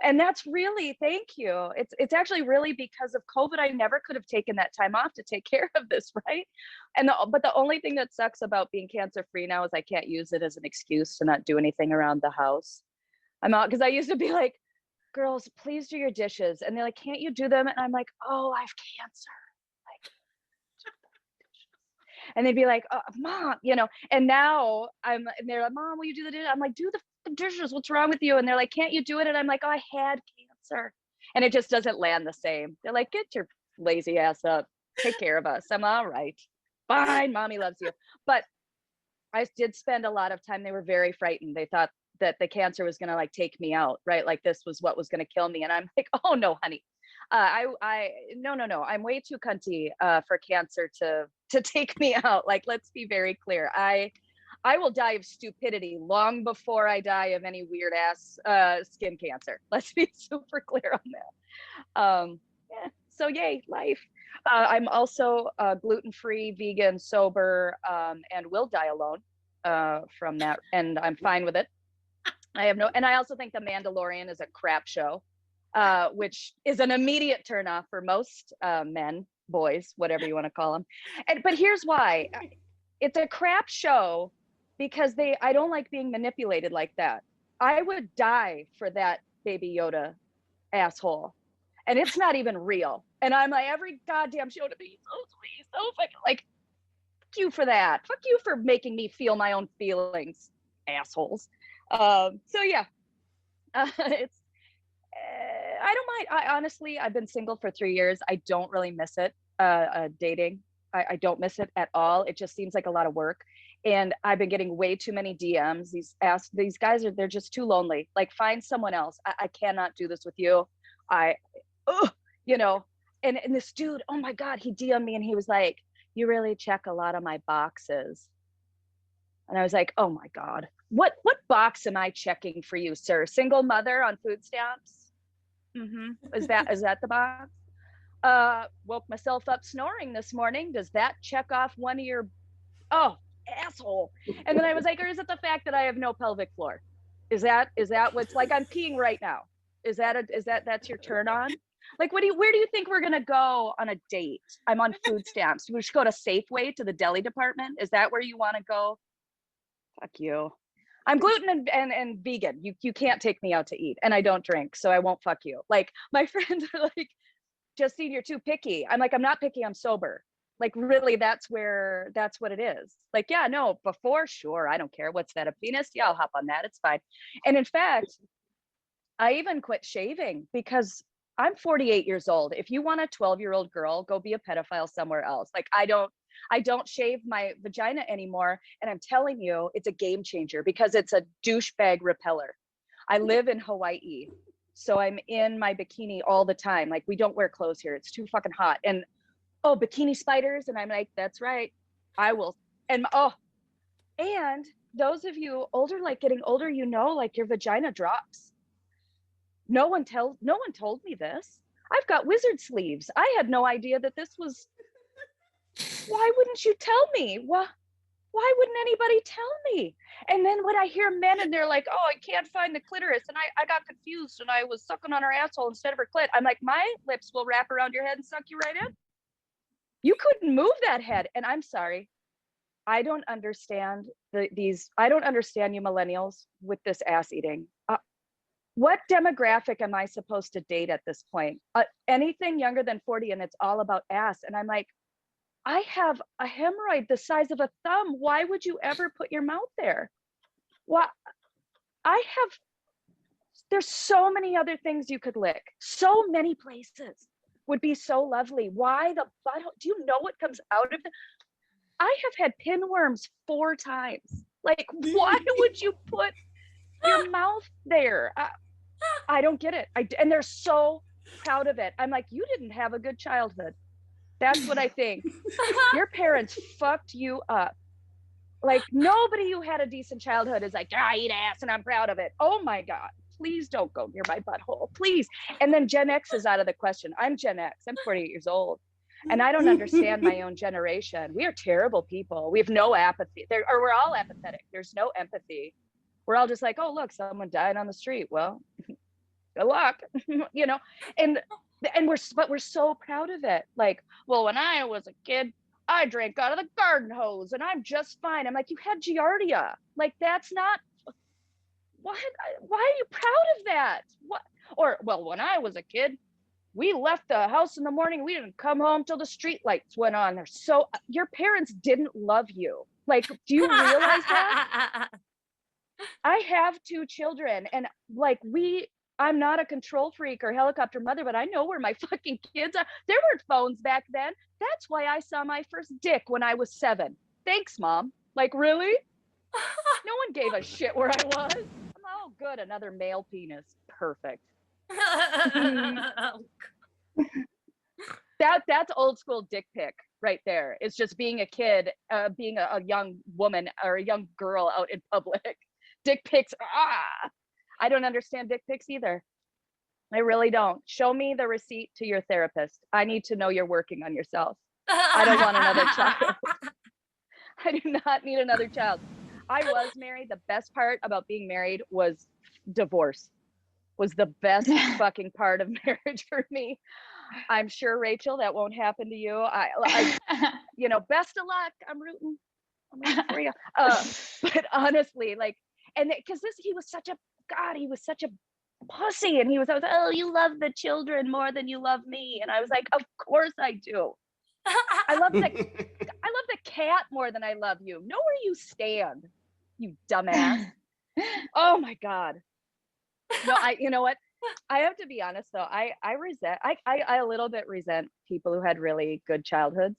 And that's really, thank you. It's actually really because of COVID. I never could have taken that time off to take care of this, right? But the only thing that sucks about being cancer free now is I can't use it as an excuse to not do anything around the house. I'm out because I used to be like, girls, please do your dishes. And they're like, can't you do them? And I'm like, oh, I have cancer. And they'd be like, oh, mom, and now and they're like, mom, will you do the dishes? I'm like, do the dishes. What's wrong with you? And they're like, can't you do it? And I'm like, oh, I had cancer. And it just doesn't land the same. They're like, get your lazy ass up. Take care of us. I'm all right. Fine. Mommy loves you. But I did spend a lot of time. They were very frightened. They thought that the cancer was going to like take me out, right? Like this was what was going to kill me. And I'm like, oh no, honey. No. I'm way too cunty for cancer to take me out. Like, let's be very clear. I will die of stupidity long before I die of any weird ass skin cancer. Let's be super clear on that. Yeah. So yay, life. I'm also gluten-free, vegan, sober, and will die alone from that. And I'm fine with it. And I also think The Mandalorian is a crap show. Which is an immediate turnoff for most men, boys, whatever you want to call them. But here's why. It's a crap show because I don't like being manipulated like that. I would die for that Baby Yoda asshole. And it's not even real. And I'm like, every goddamn show to be so sweet, so fucking like, fuck you for that. Fuck you for making me feel my own feelings, assholes. So yeah, it's, I don't mind. Honestly, I've been single for 3 years. I don't really miss it. Dating, I don't miss it at all. It just seems like a lot of work. And I've been getting way too many DMs. These guys they're just too lonely. Like, find someone else. I cannot do this with you. And this dude, oh my God, he DM'd me and he was like, you really check a lot of my boxes. And I was like, oh my God, what box am I checking for you, sir? Single mother on food stamps? Is that the box? Woke myself up snoring this morning. Does that check off one of your, oh, asshole. And then I was like, or is it the fact that I have no pelvic floor? Is that what's like, I'm peeing right now? That's your turn on? Like, where do you think we're gonna go on a date? I'm on food stamps. We should go to Safeway, to the deli department. Is that where you want to go? Fuck you. I'm gluten and vegan. You can't take me out to eat, and I don't drink, so I won't fuck you. Like, my friends are like, Justine, you're too picky. I'm like, I'm not picky, I'm sober. Like, really, that's what it is. Like, yeah, no, before, sure, I don't care. What's that, a penis? Yeah, I'll hop on that. It's fine. And in fact, I even quit shaving because I'm 48 years old. If you want a 12-year-old girl, go be a pedophile somewhere else. Like, I don't shave my vagina anymore. And I'm telling you, it's a game changer because it's a douchebag repeller. I live in Hawaii, so I'm in my bikini all the time. Like, we don't wear clothes here. It's too fucking hot. And, bikini spiders. And I'm like, that's right. I will. And those of you older, like getting older, you know, like your vagina drops. No one told me this. I've got wizard sleeves. I had no idea that this was. Why wouldn't you tell me? Why wouldn't anybody tell me? And then when I hear men and they're like, oh, I can't find the clitoris, and I got confused and I was sucking on her asshole instead of her clit. I'm like, my lips will wrap around your head and suck you right in. You couldn't move that head. And I'm sorry, I don't understand I don't understand you millennials with this ass eating. What demographic am I supposed to date at this point? Anything younger than 40 and it's all about ass. And I'm like, I have a hemorrhoid the size of a thumb. Why would you ever put your mouth there? Well, there's so many other things you could lick. So many places would be so lovely. Why the butthole? Do you know what comes out of it? I have had pinworms 4 times. Like, why would you put your mouth there? I don't get it. And they're so proud of it. I'm like, you didn't have a good childhood. That's what I think. Your parents fucked you up. Like, nobody who had a decent childhood is like, I eat ass and I'm proud of it. Oh my God, please don't go near my butthole, please. And then Gen X is out of the question. I'm Gen X, I'm 48 years old. And I don't understand my own generation. We are terrible people. We have no empathy. We're all apathetic. There's no empathy. We're all just like, oh, look, someone died on the street. Well, good luck, you know? And we're so proud of it. Like, well, when I was a kid, I drank out of the garden hose and I'm just fine. I'm like, you had Giardia. Like, that's not, why are you proud of that? What? Or, well, when I was a kid, we left the house in the morning. We didn't come home till the street lights went on. They're so, your parents didn't love you. Like, do you realize that? I have 2 children and like I'm not a control freak or helicopter mother, but I know where my fucking kids are. There weren't phones back then. That's why I saw my first dick when I was 7. Thanks, Mom. Like, really? No one gave a shit where I was. I'm oh good, another male penis. Perfect. That's old school dick pic right there. It's just being a kid, being a young woman or a young girl out in public. Dick pics. I don't understand dick pics either. I really don't. Show me the receipt to your therapist. I need to know you're working on yourself. I don't want another child. I do not need another child. I was married. The best part about being married was divorce. Was the best fucking part of marriage for me. I'm sure, Rachel, that won't happen to you. I you know, best of luck. I'm rooting for you. But honestly, like, and because he was such a pussy, and he was always, oh, you love the children more than you love me, and I was like, of course I do. I love the cat more than I love you. Know where you stand, you dumbass. Oh my God. No, you know what? I have to be honest though. I a little bit resent people who had really good childhoods.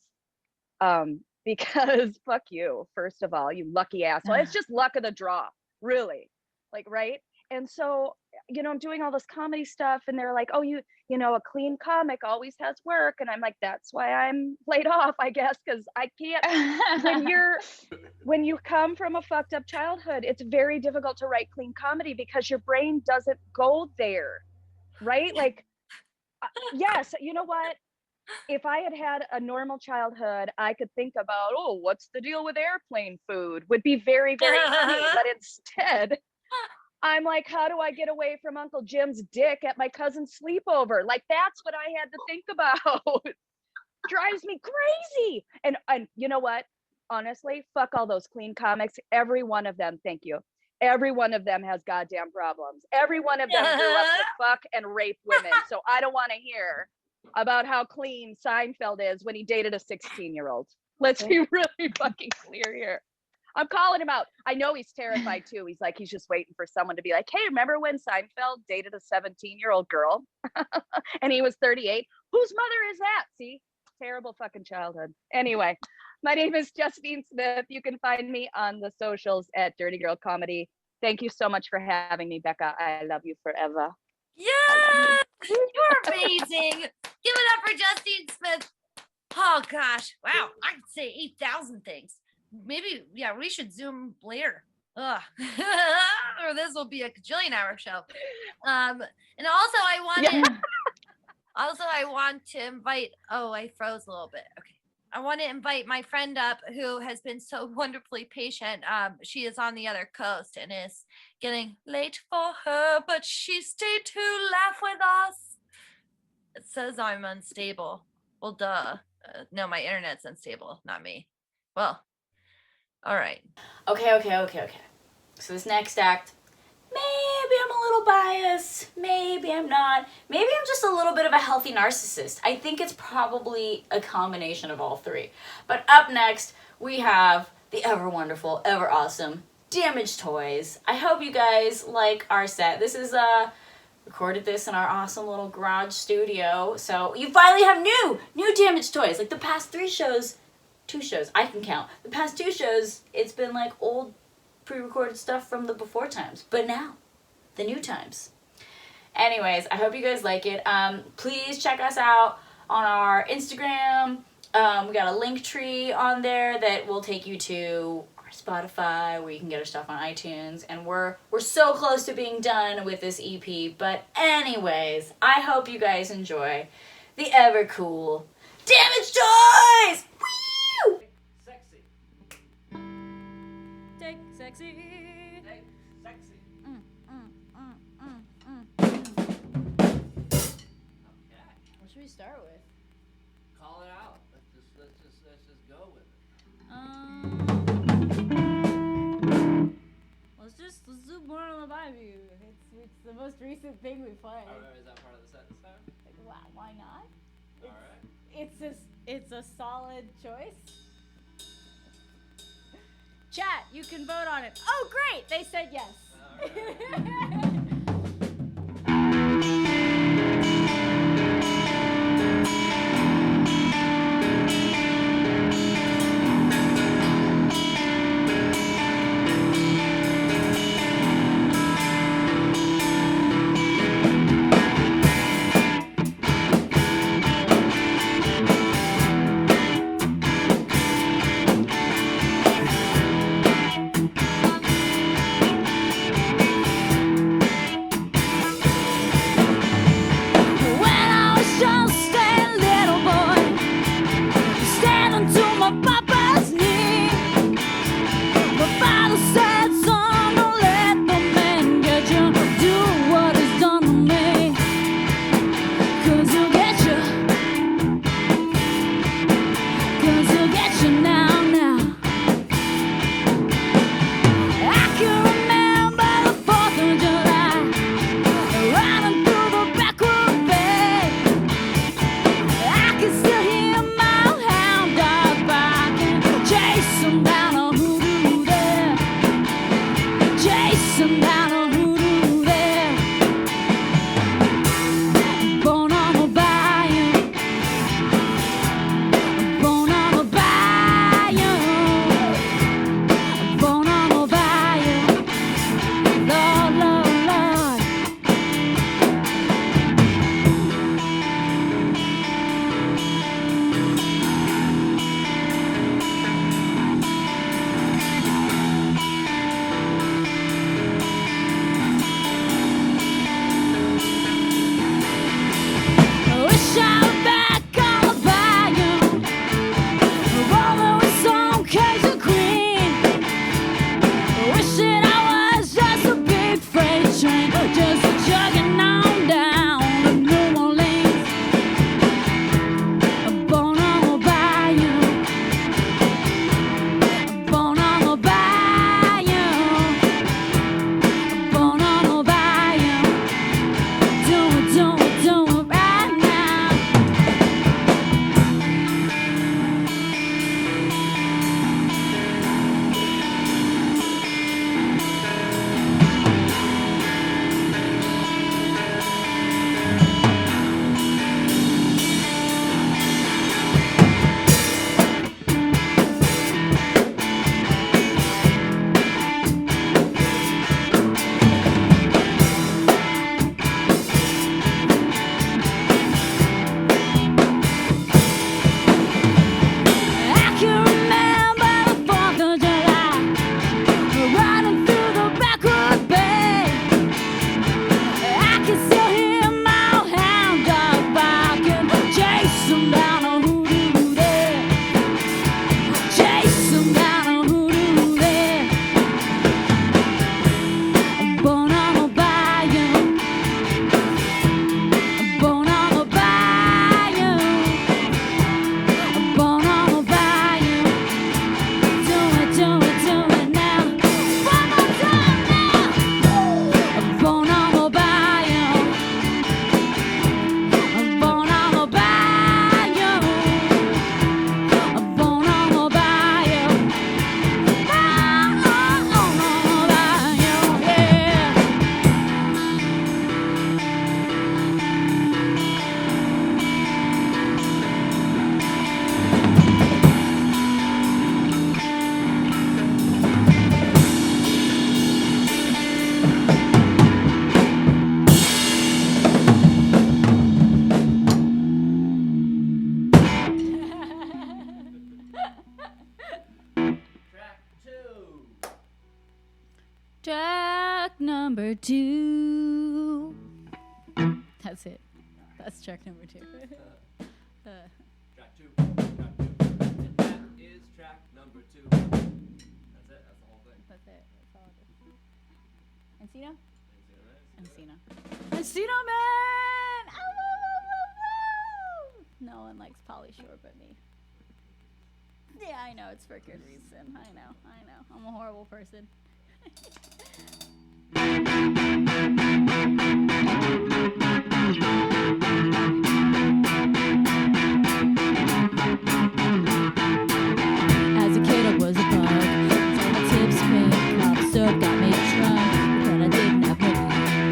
Because fuck you, first of all, you lucky asshole. It's just luck of the draw, really. Like, right? And so, you know, I'm doing all this comedy stuff and they're like, oh, you know, a clean comic always has work. And I'm like, that's why I'm laid off, I guess, because I can't, when you come from a fucked up childhood, it's very difficult to write clean comedy because your brain doesn't go there, right? Like, yes, you know what? If I had a normal childhood, I could think about, oh, what's the deal with airplane food? Would be very, very funny. But instead, I'm like, how do I get away from Uncle Jim's dick at my cousin's sleepover? Like, that's what I had to think about. Drives me crazy. And you know what? Honestly, fuck all those clean comics. Every one of them, thank you. Every one of them has goddamn problems. Every one of them grew up to fuck and rape women. So I don't want to hear about how clean Seinfeld is when he dated a 16-year-old. Let's be really fucking clear here. I'm calling him out. I know he's terrified too. He's like, he's just waiting for someone to be like, hey, remember when Seinfeld dated a 17-year-old girl? And he was 38? Whose mother is that? See? Terrible fucking childhood. Anyway, my name is Justine Smith. You can find me on the socials at Dirty Girl Comedy. Thank you so much for having me, Becca. I love you forever. Yeah, you're amazing. Give it up for Justine Smith. Oh gosh, wow, I could say 8,000 things. Maybe, yeah, we should Zoom later. Ugh. Or this will be a gajillion-hour show. And also I want to invite, I froze a little bit. Okay. I want to invite my friend up who has been so wonderfully patient. She is on the other coast and is getting late for her, but she stayed to laugh with us. It says I'm unstable. Well, duh. No, my internet's unstable, not me. Well, all right. Okay. So this next act, maybe I'm a little biased, maybe I'm not. Maybe I'm just a little bit of a healthy narcissist. I think it's probably a combination of all three. But up next, we have the ever wonderful, ever awesome Damaged Toys. I hope you guys like our set. This is recorded this in our awesome little garage studio. So you finally have new Damaged Toys. Like the past 2 shows, I can count. The past 2 shows, it's been like old pre-recorded stuff from the before times, but now the new times. Anyways, I hope you guys like it. Please check us out on our Instagram. We got a link tree on there that will take you to our Spotify, where you can get our stuff on iTunes, and we're so close to being done with this EP. But anyways, I hope you guys enjoy the ever cool Damaged Toys. Woo! Take sexy. Take sexy. Okay. What should we start with? Call it out. Let's just go with it. Let's do Born on the Bayou. It's the most recent thing we played. Alright, is that part of the set this time? Wow, why not? Alright. It's a solid choice. Chat, you can vote on it. Oh, great! They said yes. Born on a bayou. number 2. That's it. That's track number 2. Track 2. And that is track number 2. That's it. That's the whole thing. That's it. That's all it is. Encino? Encino. Encino Man! Oh, no one likes Pauly Shore but me. Yeah, I know. It's for good reason. I know. I'm a horrible person. As a kid, I was a bug. All my tips, pink, cough syrup got me drunk. But I didn't have money.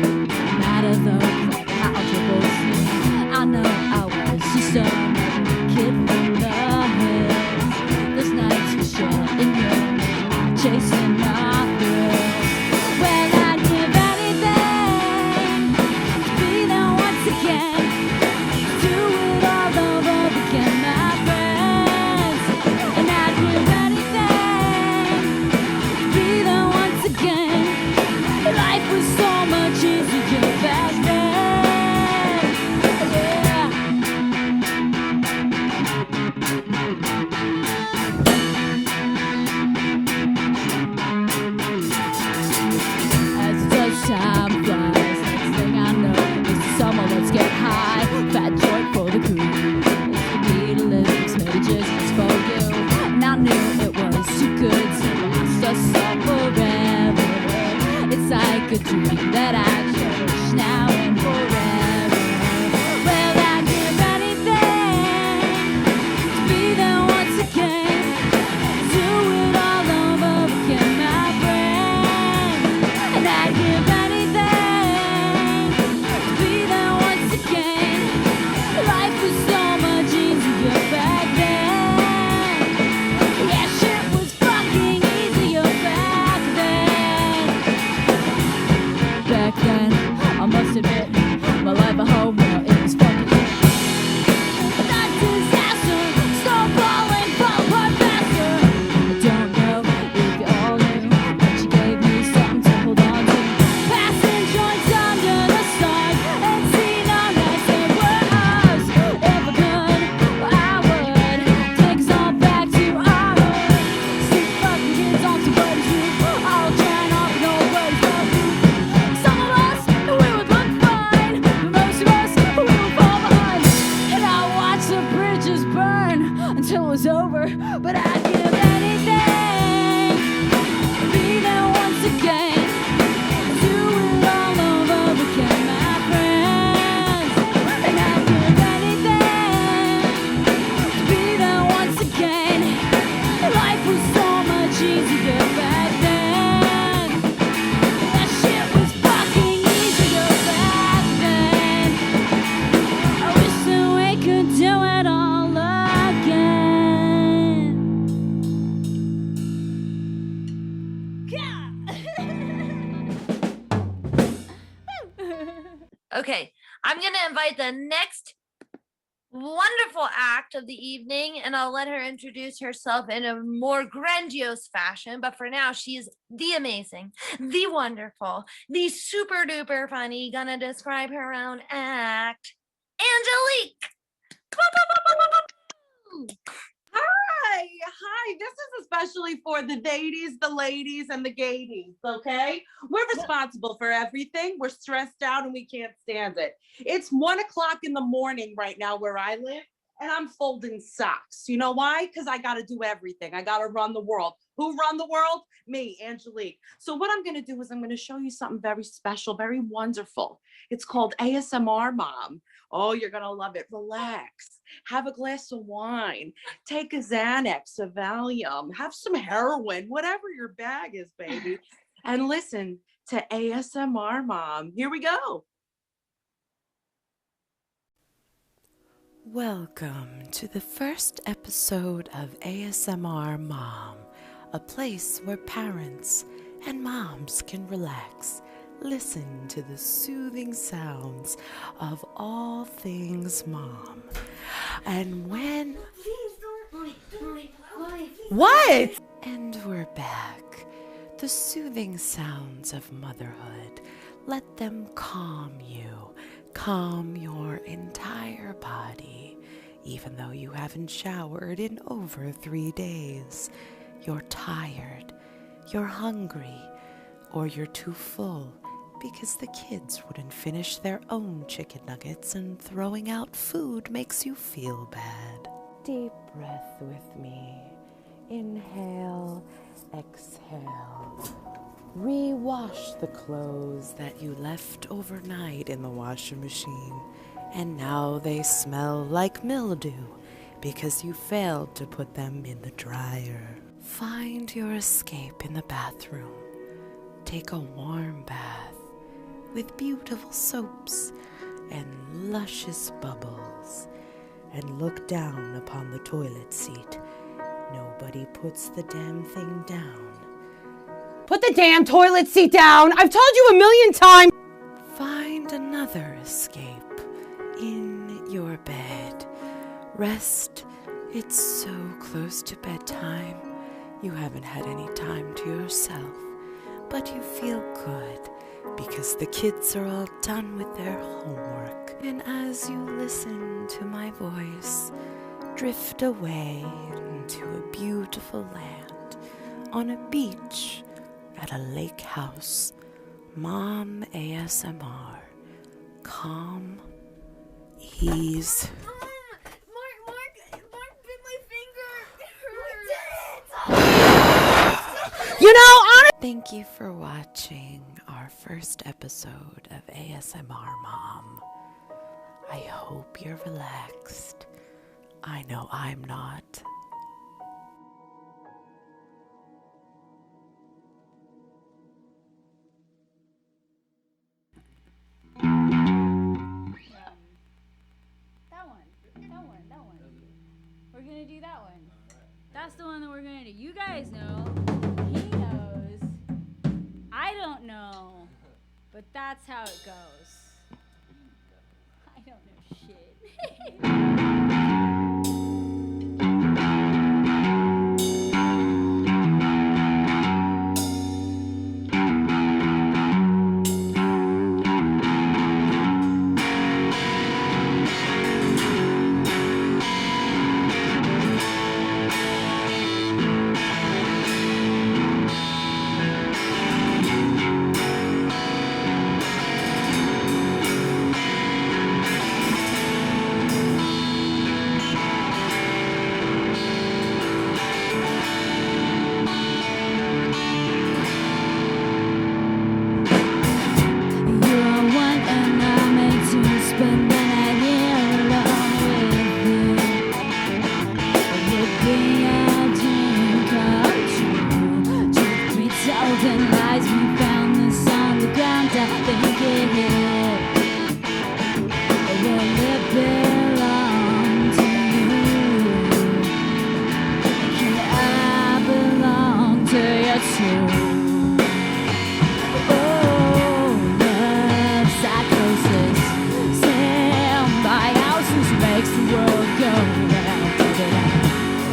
Didn't matter though, like how algebra seemed. I know I was just a kid from the hills. Those nights were short and young, chasing my thrills. Well, I'd give anything to be there once again. Do it all over again, my friends. And I'd give anything to be there once again. Life was so much easier back then. Yeah. As it does, time flies. Next thing I know, it's summer, let's get high. Fat joint for the crew. It's the Beatles, made just for you. And I knew it was too good to last us all forever. It's like a dream that I cherish now and forever. Well, I'd give anything to be there once again. Do it all over again, my friend. And I'd give anything to be there once again. Life was so much easier back then. Yeah, shit was fucking easier back then. Back then, I must admit, my life at home, well, it was fucking that disaster, snowballing, fall apart faster. I don't know if you all knew, but you gave me something to hold on to. Passing joints under the stars, and seeing our nights that were ours. If I could, well, I would take us all back to our hood. Sleep fucking kids on somebody's roof, all trying off nobody's love. Some of us, we would look fine, but most of us, we would fall behind. And I watched the bridges burn until it was over, but I'd give anything to be there once again. Do it all over again, my friends. And I'd give anything to be there once again. Life was so much easier back then. That shit was fucking easier back then. I wish that we could do it all again. Okay, I'm going to invite the next wonderful act of the evening, and I'll let her introduce herself in a more grandiose fashion. But for now, she is the amazing, the wonderful, the super duper funny, gonna describe her own act, Angelique. Hi, this is especially for the dadies, the ladies, and the gadies, okay? We're responsible for everything. We're stressed out and we can't stand it. It's 1 o'clock in the morning right now where I live, and I'm folding socks. You know why? Because I got to do everything. I got to run the world. Who run the world? Me, Angelique. So what I'm going to do is I'm going to show you something very special, very wonderful. It's called ASMR Mom. Oh, you're going to love it. Relax. Have a glass of wine. Take a Xanax, a Valium. Have some heroin, whatever your bag is, baby. And listen to ASMR Mom. Here we go. Welcome to the first episode of ASMR Mom, a place where parents and moms can relax. Listen to the soothing sounds of all things mom. And when... What? And we're back. The soothing sounds of motherhood, let them calm you, calm your entire body. Even though you haven't showered in over 3 days, you're tired, you're hungry, or you're too full because the kids wouldn't finish their own chicken nuggets and throwing out food makes you feel bad. Deep breath with me. Inhale, exhale. Rewash the clothes that you left overnight in the washing machine, and now they smell like mildew because you failed to put them in the dryer. Find your escape in the bathroom. Take a warm bath with beautiful soaps and luscious bubbles, and look down upon the toilet seat. Nobody puts the damn thing down. Put the damn toilet seat down! I've told you 1,000,000 times! Find another escape in your bed. Rest. It's so close to bedtime. You haven't had any time to yourself, but you feel good because the kids are all done with their homework. And as you listen to my voice, drift away into a beautiful land on a beach at a lake house. Mom ASMR. Calm. Ease. You know, Thank you for watching our first episode of ASMR Mom. I hope you're relaxed. I know I'm not. That one. We're gonna do that one. That's the one that we're gonna do. You guys know. He knows. I don't know. But that's how it goes. I don't know shit.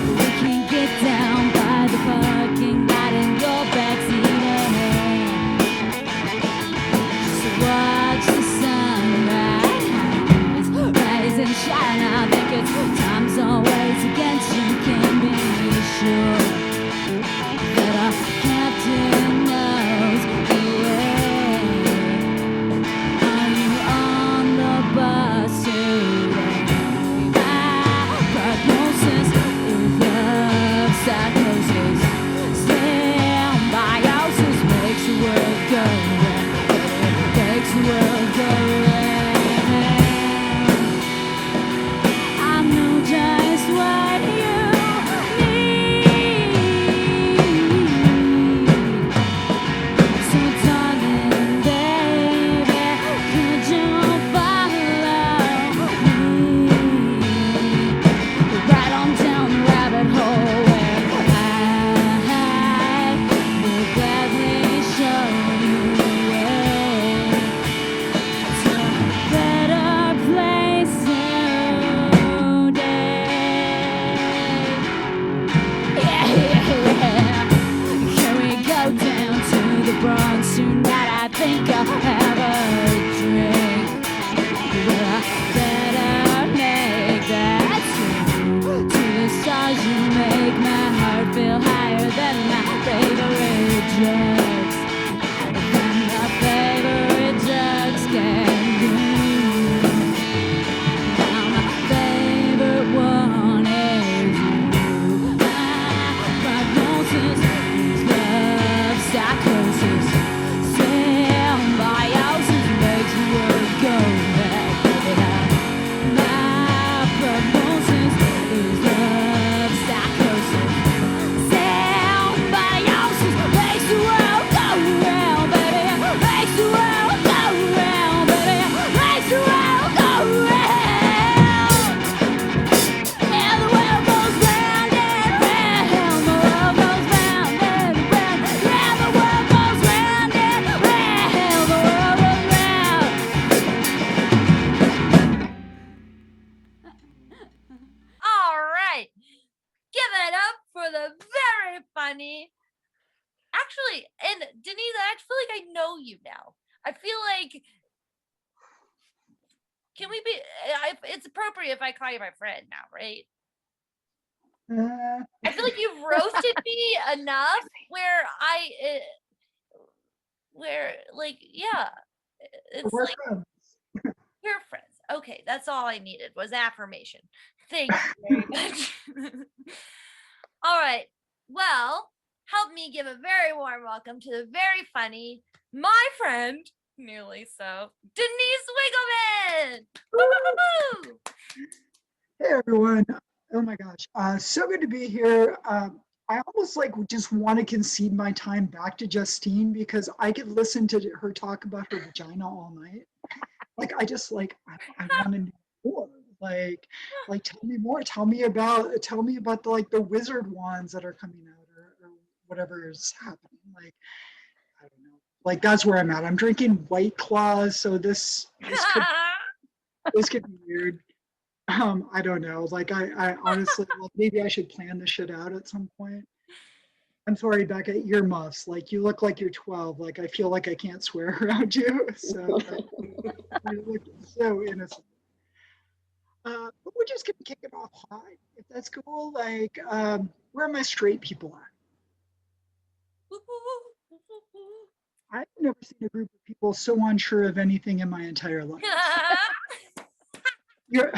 We can get down by the parking lot in your backseat and for the very funny. Actually, and Denise, I feel like I know you now. I feel like, can we be, it's appropriate if I call you my friend now, right? I feel like you've roasted me enough where yeah, it's We're like, friends. we're friends. Okay, that's all I needed was affirmation. Thank you very much. All right, well, help me give a very warm welcome to the very funny, my friend, nearly so, Denise-Winkelman. Woo! Hey everyone. Oh my gosh. So good to be here. I almost like just want to concede my time back to Justine because I could listen to her talk about her vagina all night. Like I just like I want to know more. Like tell me more. Tell me about the like the wizard wands that are coming out or whatever is happening. Like I don't know. Like that's where I'm at. I'm drinking White Claws, so this could be weird. I don't know. Like I honestly, like maybe I should plan this shit out at some point. I'm sorry, Becca, earmuffs. Like you look like you're 12. Like I feel like I can't swear around you. So you look so innocent. But we're just gonna kick it off high, if that's cool. Like, where are my straight people at? I've never seen a group of people so unsure of anything in my entire life. You're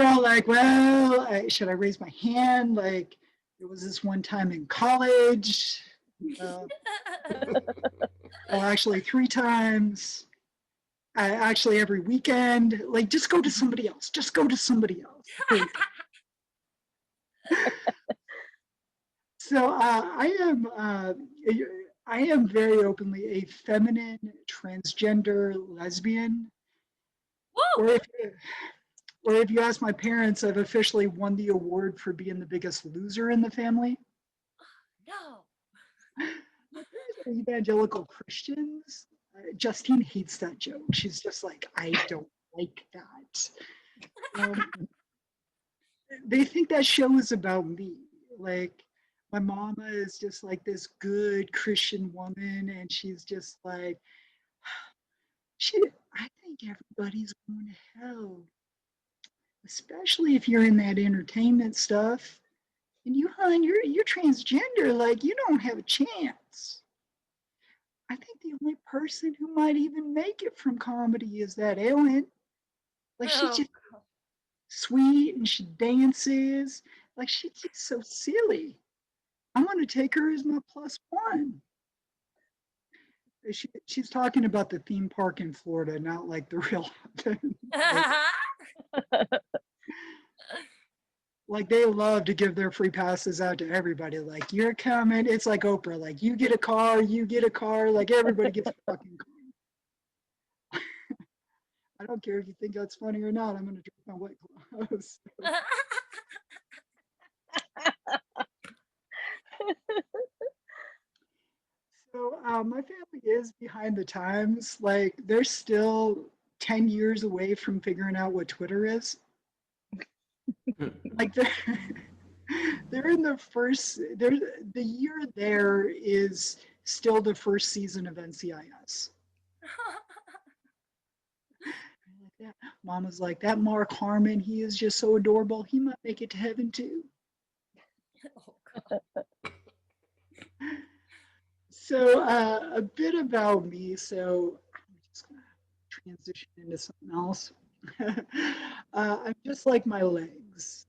all like, well, should I raise my hand? Like, there was this one time in college. Well, actually 3 times. Actually every weekend. Like, just go to somebody else. Just go to somebody else. So I am very openly a feminine, transgender, lesbian. Or if you ask my parents, I've officially won the award for being the biggest loser in the family. No. My parents are evangelical Christians. Justine hates that joke. She's just like, I don't like that. They think that show is about me. Like, my mama is just like this good Christian woman, and she's just like, I think everybody's going to hell. Especially if you're in that entertainment stuff. And you, hon, you're transgender, like you don't have a chance. I think the only person who might even make it from comedy is that Ellen. Like she's just sweet and she dances. Like she's just so silly. I'm gonna take her as my +1. She's talking about the theme park in Florida, not like the real thing. Like they love to give their free passes out to everybody. Like you're coming, it's like Oprah. Like you get a car, like everybody gets a fucking car. I don't care if you think that's funny or not. I'm gonna drink my White Claws. So my family is behind the times. Like they're still 10 years away from figuring out what Twitter is. Like they're in the year there is still the first season of NCIS. Like Mama's like, that Mark Harmon, he is just so adorable. He might make it to heaven too. Oh, God. So a bit about me. So I'm just gonna transition into something else. I'm just like my legs.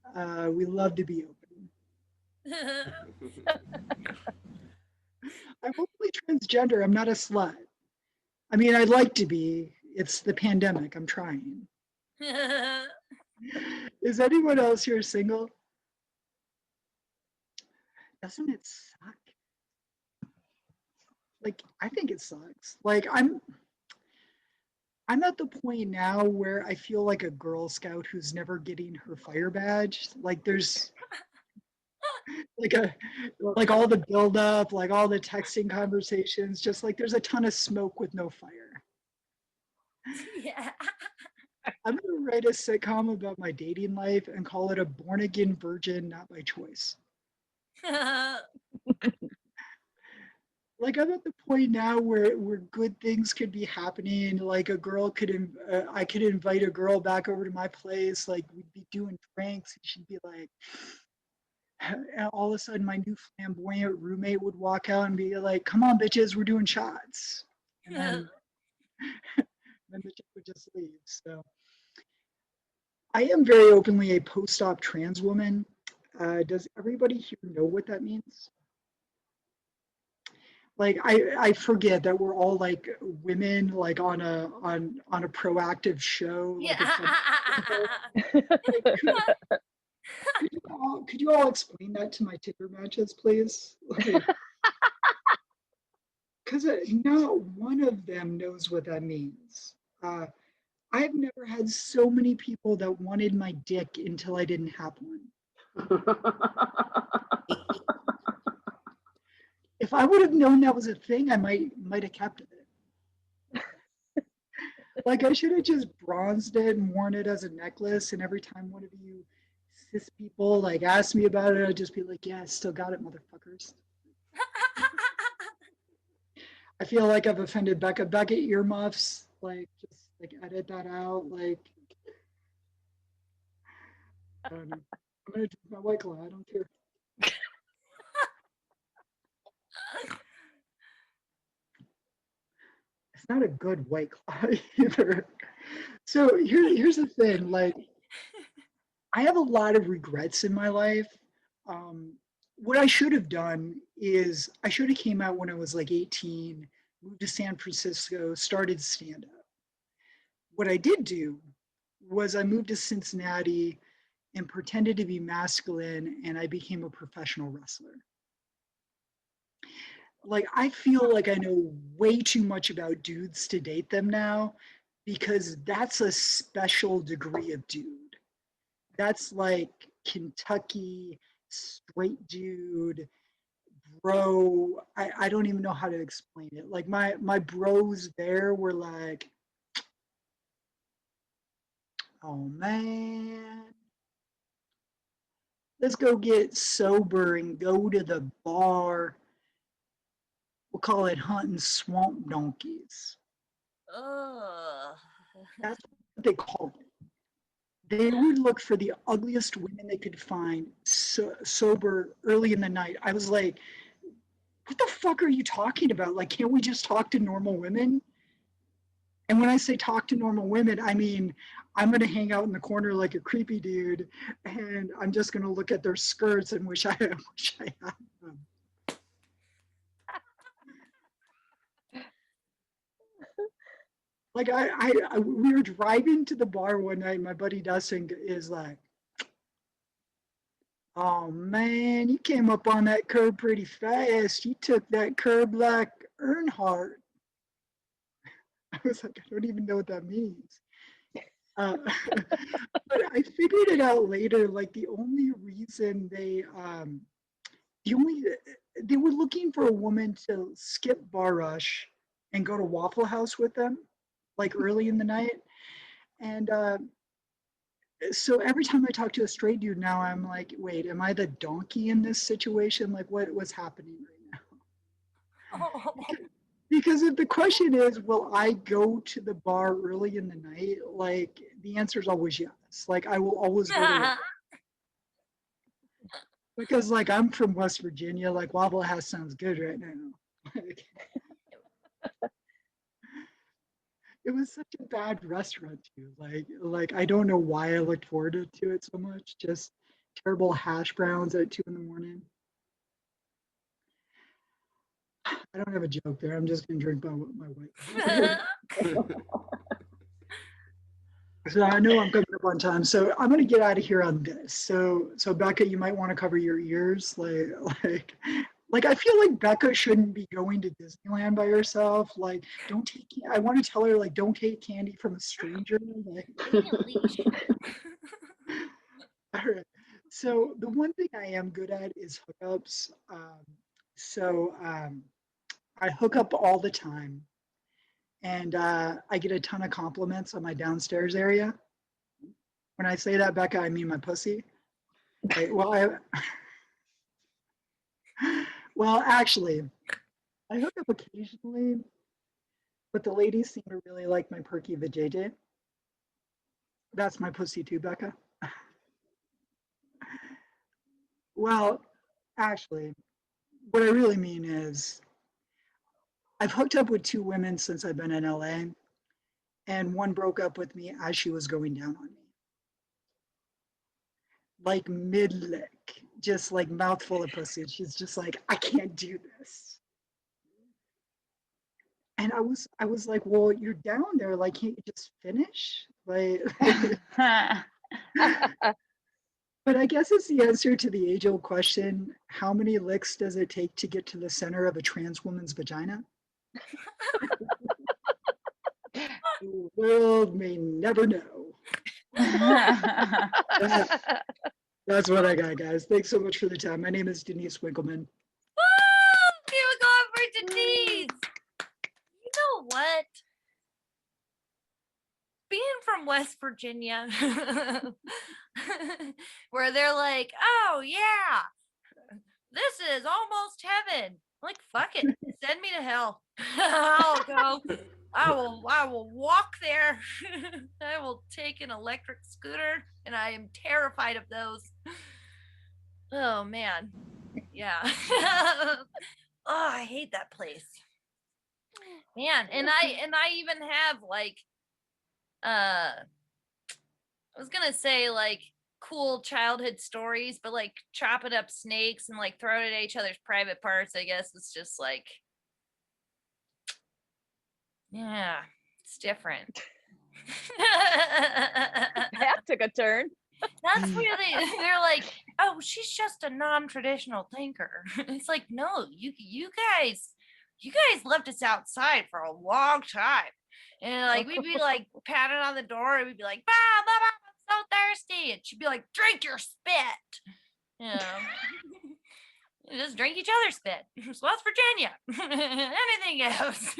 We love to be open. I'm openly transgender. I'm not a slut. I mean, I'd like to be. It's the pandemic. I'm trying. Is anyone else here single? Doesn't it suck? Like, I think it sucks. Like, I'm at the point now where I feel like a Girl Scout who's never getting her fire badge. Like there's like all the buildup, like all the texting conversations, just like there's a ton of smoke with no fire. Yeah. I'm gonna write a sitcom about my dating life and call it A Born Again Virgin Not by Choice. Like I'm at the point now where good things could be happening. Like a girl could, I could invite a girl back over to my place. Like we'd be doing pranks, and she'd be like, and all of a sudden my new flamboyant roommate would walk out and be like, "Come on, bitches, we're doing shots," and then then the chick would just leave. So I am very openly a post-op trans woman. Does everybody here know what that means? Like I forget that we're all like women, like on a proactive show. Like could you all explain that to my Tinder matches, please? Because not one of them knows what that means. I've never had so many people that wanted my dick until I didn't have one. If I would have known that was a thing, I might have kept it. Like I should have just bronzed it and worn it as a necklace, and every time one of you cis people like asked me about it, I'd just be like, "Yeah, I still got it, motherfuckers." I feel like I've offended Becca. Becca, earmuffs, like just like edit that out. Like I don't know. I'm gonna drink my White Claw. I don't care. It's not a good White Claw either. So here's the thing. Like, I have a lot of regrets in my life. What I should have done is I should have came out when I was like 18, moved to San Francisco, started stand-up. What I did do was I moved to Cincinnati and pretended to be masculine, and I became a professional wrestler. Like, I feel like I know way too much about dudes to date them now, because that's a special degree of dude. That's like Kentucky straight dude, bro. I don't even know how to explain it. Like my bros there were like, "Oh man, let's go get sober and go to the bar. We'll call it hunting swamp donkeys." That's what they called it. They would look for the ugliest women they could find sober early in the night. I was like, "What the fuck are you talking about? Like, can't we just talk to normal women?" And when I say talk to normal women, I mean, I'm going to hang out in the corner like a creepy dude, and I'm just going to look at their skirts and wish I had them. Like we were driving to the bar one night. My buddy Dustin is like, "Oh man, you came up on that curb pretty fast. You took that curb like Earnhardt." I was like, "I don't even know what that means." But I figured it out later. Like the only reason they were looking for a woman to skip bar rush and go to Waffle House with them, like early in the night. And so every time I talk to a straight dude now, I'm like, "Wait, am I the donkey in this situation? Like what's happening right now?" Because if the question is, will I go to the bar early in the night? Like the answer is always yes. Like I will always go to because like I'm from West Virginia, like Waffle House sounds good right now. Like, it was such a bad restaurant too. Like I don't know why I looked forward to it so much. Just terrible hash browns at 2 a.m. I don't have a joke there. I'm just gonna drink my white. So I know I'm coming up on time, so I'm gonna get out of here on this. So Becca, you might want to cover your ears, like I feel like Becca shouldn't be going to Disneyland by herself. Like, don't take. I want to tell her like, don't take candy from a stranger. Like, all right. So the one thing I am good at is hookups. I hook up all the time, and I get a ton of compliments on my downstairs area. When I say that, Becca, I mean my pussy. Well, Well, actually, I hook up occasionally, but the ladies seem to really like my perky vajayjay. That's my pussy too, Becca. Well, actually, what I really mean is I've hooked up with 2 women since I've been in LA, and one broke up with me as she was going down on me. Like mid-lick, just like mouthful of pussy. She's just like, I can't do this. And I was like, well, you're down there, like, can't you just finish? Like, but I guess it's the answer to the age-old question, how many licks does it take to get to the center of a trans woman's vagina? The world may never know. That's what I got, guys. Thanks so much for the time. My name is Denise-Winkelman. Woo! People going for Denise. You know what? Being from West Virginia, where they're like, oh yeah, this is almost heaven. I'm like, fuck it, send me to hell. I'll go. I will walk there. I will take an electric scooter, and I am terrified of those. Oh man. Yeah. Oh, I hate that place. Man, and I even have like I was gonna say like cool childhood stories, but like chopping up snakes and like throwing it at each other's private parts, I guess it's just like, yeah, it's different. That took a turn. That's where they're like, oh, she's just a non-traditional thinker. It's like, no, you guys left us outside for a long time. And like we'd be like patting on the door and we'd be like, bah, bah, bah, I'm so thirsty. And she'd be like, drink your spit. You know. Just drink each other's spit. It's West Virginia. Anything else.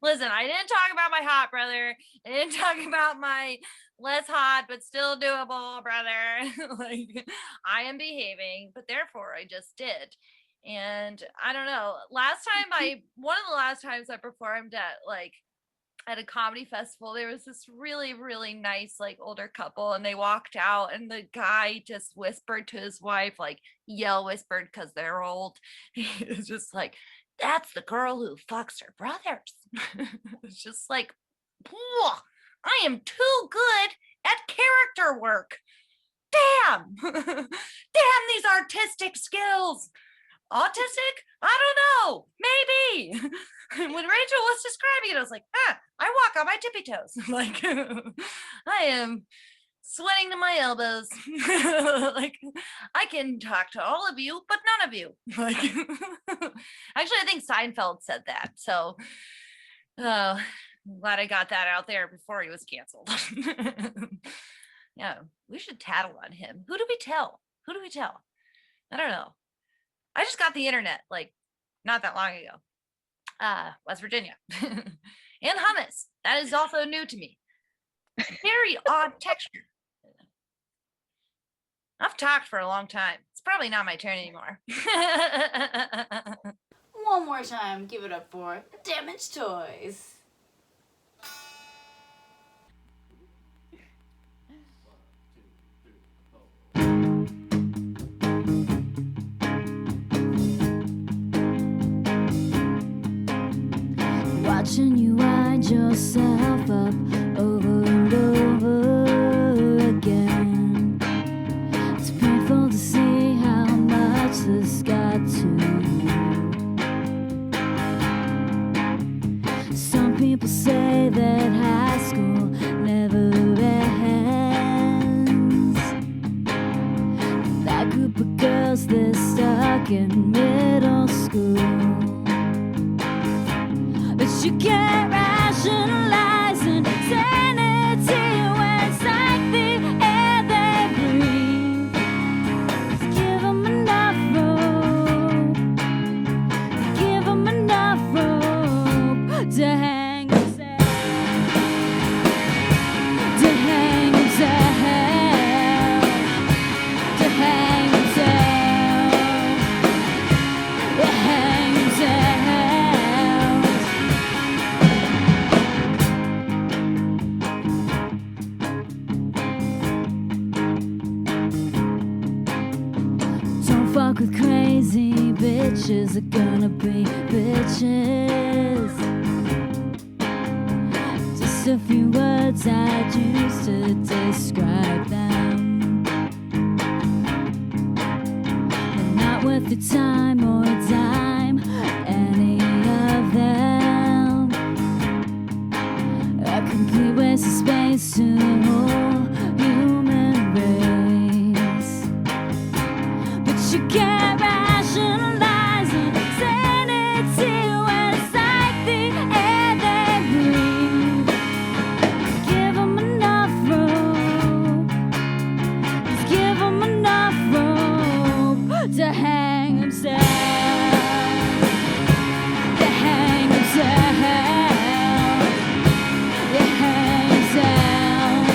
Listen, I didn't talk about my hot brother. I didn't talk about my less hot but still doable brother. Like, I am behaving, but therefore I just did. And I don't know. One of the last times I performed at a comedy festival, there was this really, really nice, like, older couple, and they walked out, and the guy just whispered to his wife, like, yell whispered because they're old. He was just like, that's the girl who fucks her brothers. It's just like, I am too good at character work. Damn. Damn these artistic skills. Autistic? I don't know. Maybe. When Rachel was describing it, I was like, I walk on my tippy toes. Like, I am sweating to my elbows. Like, I can talk to all of you, but none of you. Like, actually, I think Seinfeld said that. So, I'm glad I got that out there before he was canceled. Yeah, we should tattle on him. Who do we tell? I don't know. I just got the internet, like, not that long ago. West Virginia. And hummus. That is also new to me. Very odd texture. I've talked for a long time. It's probably not my turn anymore. One more time, give it up for Damaged Toys. Watching you wind yourself up over and over again. It's painful to see how much this got to you. Some people say that high school never ends. That group of girls, they're stuck in middle school. But you can't rationalize insanity when it's like the air they breathe. Just give them enough rope. Give them enough rope to hang themselves. To hang themselves. To hang themselves. fuck with crazy bitches are gonna be bitches. Just a few words I'd use to describe them. They're not worth the time or a dime, any of them. A complete waste of space to the whole human race. But you can't rationalize insanity when it's like the air they breathe. Give them enough rope. Just give them enough rope to hang themselves. To hang themselves. You hang yourself.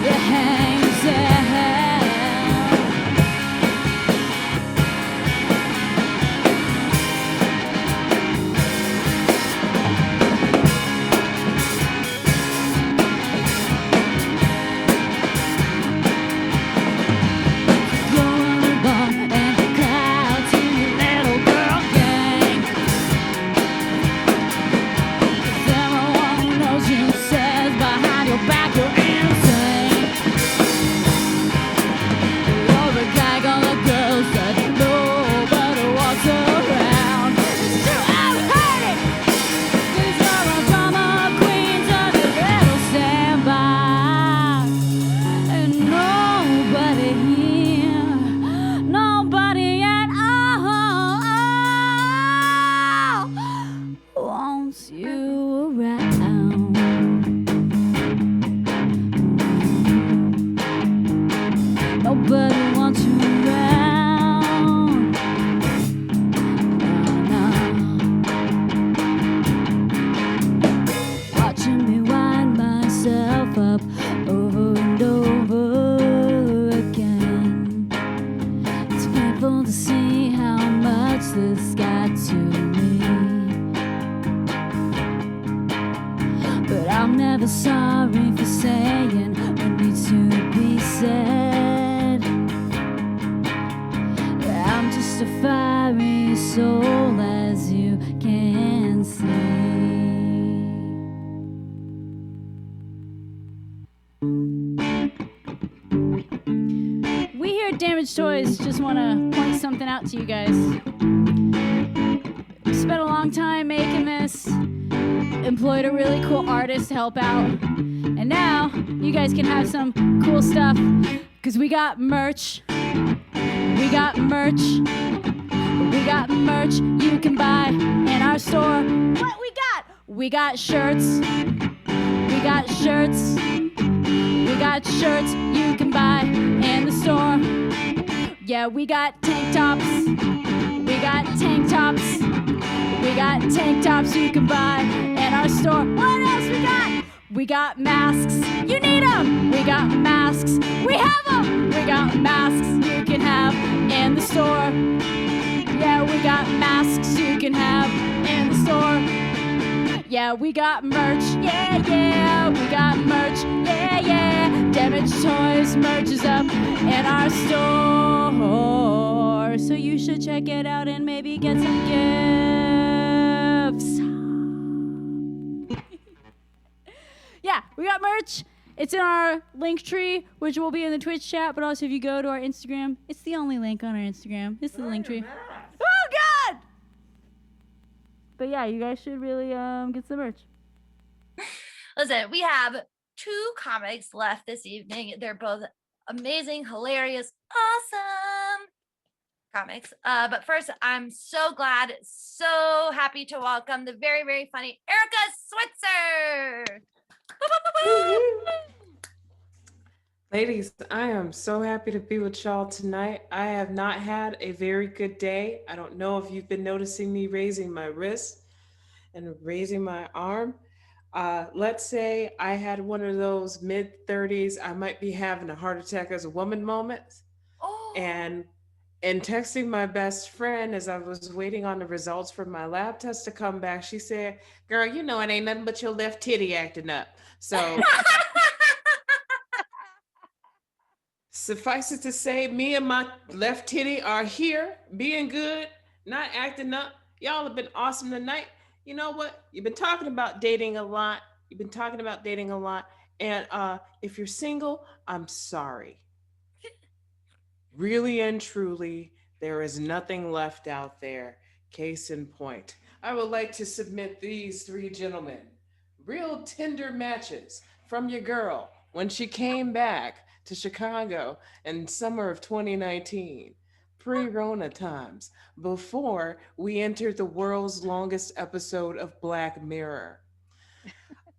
You hang yourself. Go on the bar and cry to your little girl gang. 'Cause everyone knows you says behind your back you're insane. You're the guy all the girls that nobody walks around. It's too outdated. 'Cause you're a drama queen, so the little sandbox. And nobody here, nobody at all wants you around. Nobody wants you around. No, no. Watching me wind myself up over and over again. It's painful to see how much this got to me. But I'm never sorry for saying what needs to be said. I'm just a fiery soul, as you can see. We here at Damaged Toys just want to point something out to you guys. We spent a long time making this, employed a really cool artist to help out, and now you guys can have some cool stuff because we got merch. We got merch. We got merch you can buy in our store. What we got? We got shirts. We got shirts. We got shirts you can buy in the store. Yeah, we got tank tops. We got tank tops. We got tank tops you can buy in our store. What else we got? We got masks. You need them. We got masks. We have them. We got masks you can have in the store. Yeah, we got masks you can have in the store. Yeah, we got merch. Yeah, yeah. We got merch. Yeah, yeah. Damaged Toys merch is up in our store. So you should check it out and maybe get some gifts. Yeah, we got merch. It's in our link tree, which will be in the Twitch chat, but also if you go to our Instagram, it's the only link on our Instagram. It's the link tree. Oh, God! But yeah, you guys should really get some merch. Listen, we have 2 comics left this evening. They're both amazing, hilarious, awesome comics. But first, I'm so glad, so happy to welcome the very, very funny Erica Switzer. Ladies, I am so happy to be with y'all tonight. I have not had a very good day. I don't know if you've been noticing me raising my wrist and raising my arm. Let's say I had one of those mid-30s, I might be having a heart attack as a woman moments. Oh. And texting my best friend as I was waiting on the results for my lab test to come back, she said, "Girl, you know it ain't nothing but your left titty acting up." So Suffice it to say, me and my left titty are here, being good, not acting up. Y'all have been awesome tonight. You know what? You've been talking about dating a lot. And if you're single, I'm sorry. Really and truly, there is nothing left out there. Case in point. I would like to submit these three gentlemen. Real tender matches from your girl when she came back to Chicago in summer of 2019, pre-Rona times, before we entered the world's longest episode of Black Mirror.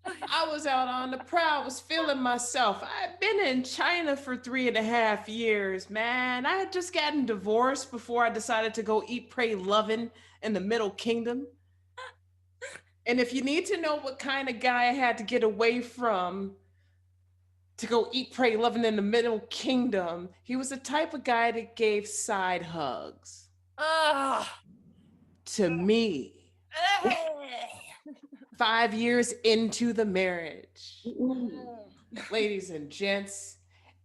I was out on the prowl, was feeling myself. I've been in China for 3.5 years, man. I had just gotten divorced before I decided to go eat, pray, loving in the Middle Kingdom. And if you need to know what kind of guy I had to get away from to go eat, pray, loving in the Middle Kingdom, he was the type of guy that gave side hugs. To me. 5 years into the marriage. Ladies and gents,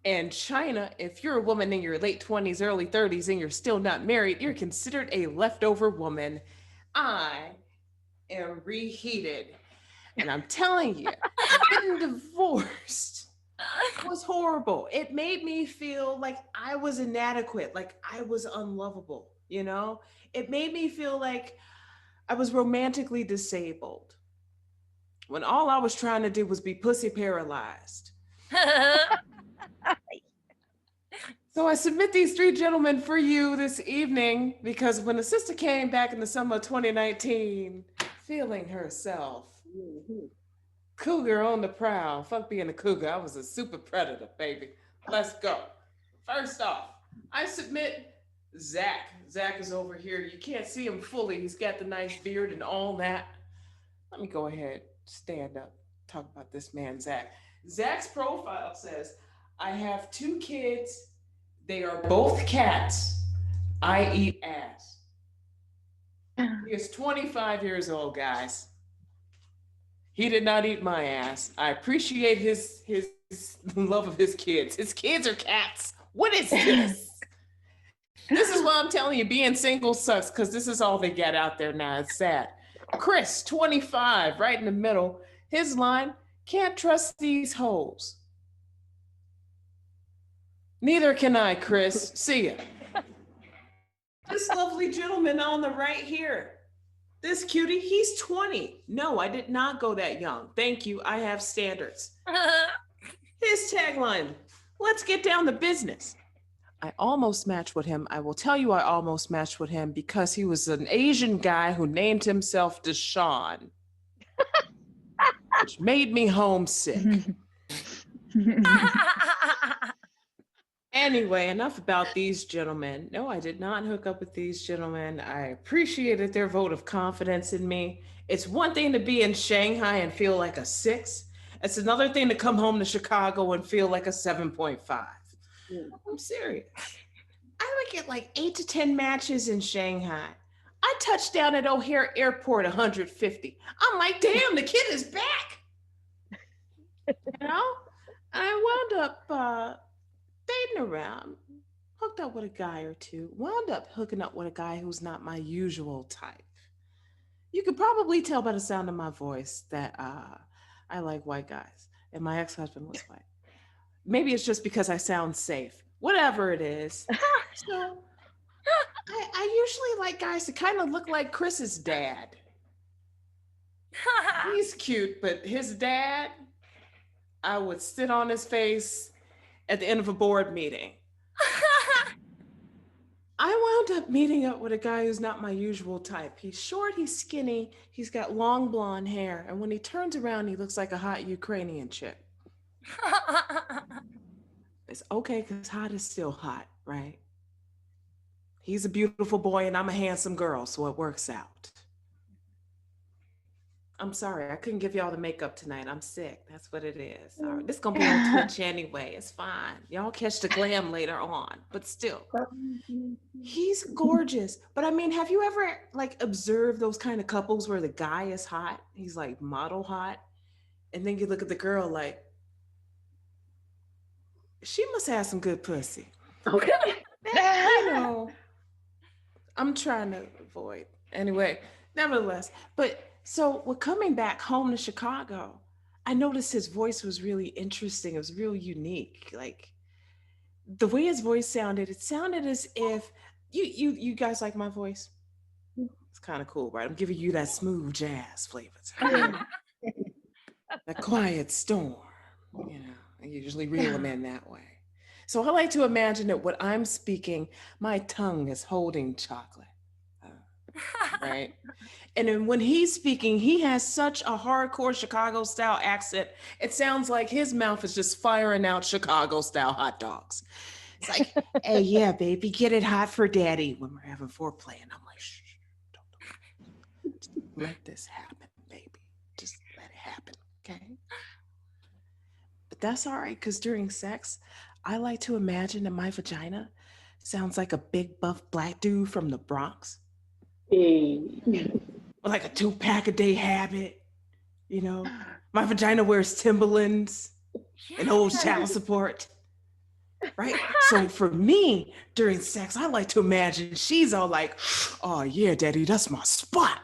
in China, if you're a woman in your late 20s, early 30s, and you're still not married, you're considered a leftover woman. I am reheated. And I'm telling you, getting divorced was horrible. It made me feel like I was inadequate, like I was unlovable, you know? It made me feel like I was romantically disabled, when all I was trying to do was be pussy paralyzed. So I submit these three gentlemen for you this evening because when the sister came back in the summer of 2019, feeling herself, cougar on the prowl. Fuck being a cougar, I was a super predator, baby. Let's go. First off, I submit Zach. Zach is over here. You can't see him fully. He's got the nice beard and all that. Let me go ahead. Stand up, talk about this man, Zach. Zach's profile says, I have 2 kids. They are both cats. I eat ass. He is 25 years old, guys. He did not eat my ass. I appreciate his love of his kids. His kids are cats. What is this? This is why I'm telling you, being single sucks, because this is all they get out there now. It's sad. Chris, 25, right in the middle. His line, can't trust these hoes. Neither can I, Chris. See ya. This lovely gentleman on the right here. This cutie, he's 20. No, I did not go that young. Thank you, I have standards. His tagline, let's get down to business. I almost matched with him. I will tell you I almost matched with him because he was an Asian guy who named himself Deshaun, which made me homesick. Anyway, enough about these gentlemen. No, I did not hook up with these gentlemen. I appreciated their vote of confidence in me. It's one thing to be in Shanghai and feel like a 6. It's another thing to come home to Chicago and feel like a 7.5. I'm serious. I would get like 8 to 10 matches in Shanghai. I touched down at O'Hare Airport 150. I'm like, damn, the kid is back. You know? I wound up dating around, hooked up with a guy or two, wound up hooking up with a guy who's not my usual type. You could probably tell by the sound of my voice that I like white guys, and my ex-husband was white. Maybe it's just because I sound safe. Whatever it is. So I usually like guys that kind of look like Chris's dad. He's cute, but his dad, I would sit on his face at the end of a board meeting. I wound up meeting up with a guy who's not my usual type. He's short, he's skinny, he's got long blonde hair, and when he turns around, he looks like a hot Ukrainian chick. It's okay, because hot is still hot, right? He's a beautiful boy and I'm a handsome girl, so it works out. I'm sorry, I couldn't give y'all the makeup tonight. I'm sick. That's what it is. All right, this is gonna be on Twitch anyway. It's fine. Y'all catch the glam later on, but still. He's gorgeous. But I mean, have you ever like observed those kind of couples where the guy is hot? He's like model hot. And then you look at the girl like, she must have some good pussy. Okay. You know, I'm trying to avoid. Anyway, nevertheless. But so we're coming back home to Chicago. I noticed his voice was really interesting. It was real unique. Like the way his voice sounded, it sounded as if you guys like my voice. It's kind of cool, right? I'm giving you that smooth jazz flavor. That quiet storm, you know. I usually reel them in that way. So I like to imagine that what I'm speaking, my tongue is holding chocolate, right? And then when he's speaking, he has such a hardcore Chicago style accent. It sounds like his mouth is just firing out Chicago style hot dogs. It's like, hey, yeah, baby, get it hot for daddy when we're having foreplay. And I'm like, shh, don't. Let this happen, baby. Just let it happen, okay? But that's all right, because during sex, I like to imagine that my vagina sounds like a big buff black dude from the Bronx. Like a 2-pack a day habit, you know. My vagina wears Timberlands and owes child support, right? So for me, during sex, I like to imagine she's all like, oh yeah, daddy, that's my spot.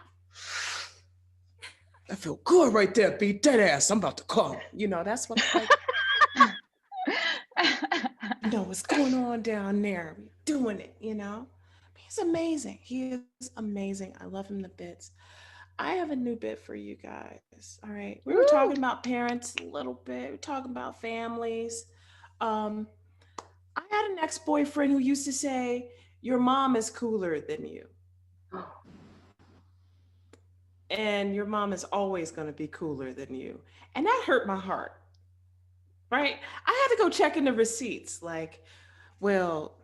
I feel good right there, beat that ass. I'm about to come. You know, that's what I like. You know what's going on down there. We're doing it, you know. He's amazing. He is amazing. I love him to bits. I have a new bit for you guys. All right. We were talking about parents a little bit. We're talking about families. I had an ex-boyfriend who used to say, your mom is cooler than you. And your mom is always going to be cooler than you. And that hurt my heart. Right? I had to go check in the receipts. Like, well,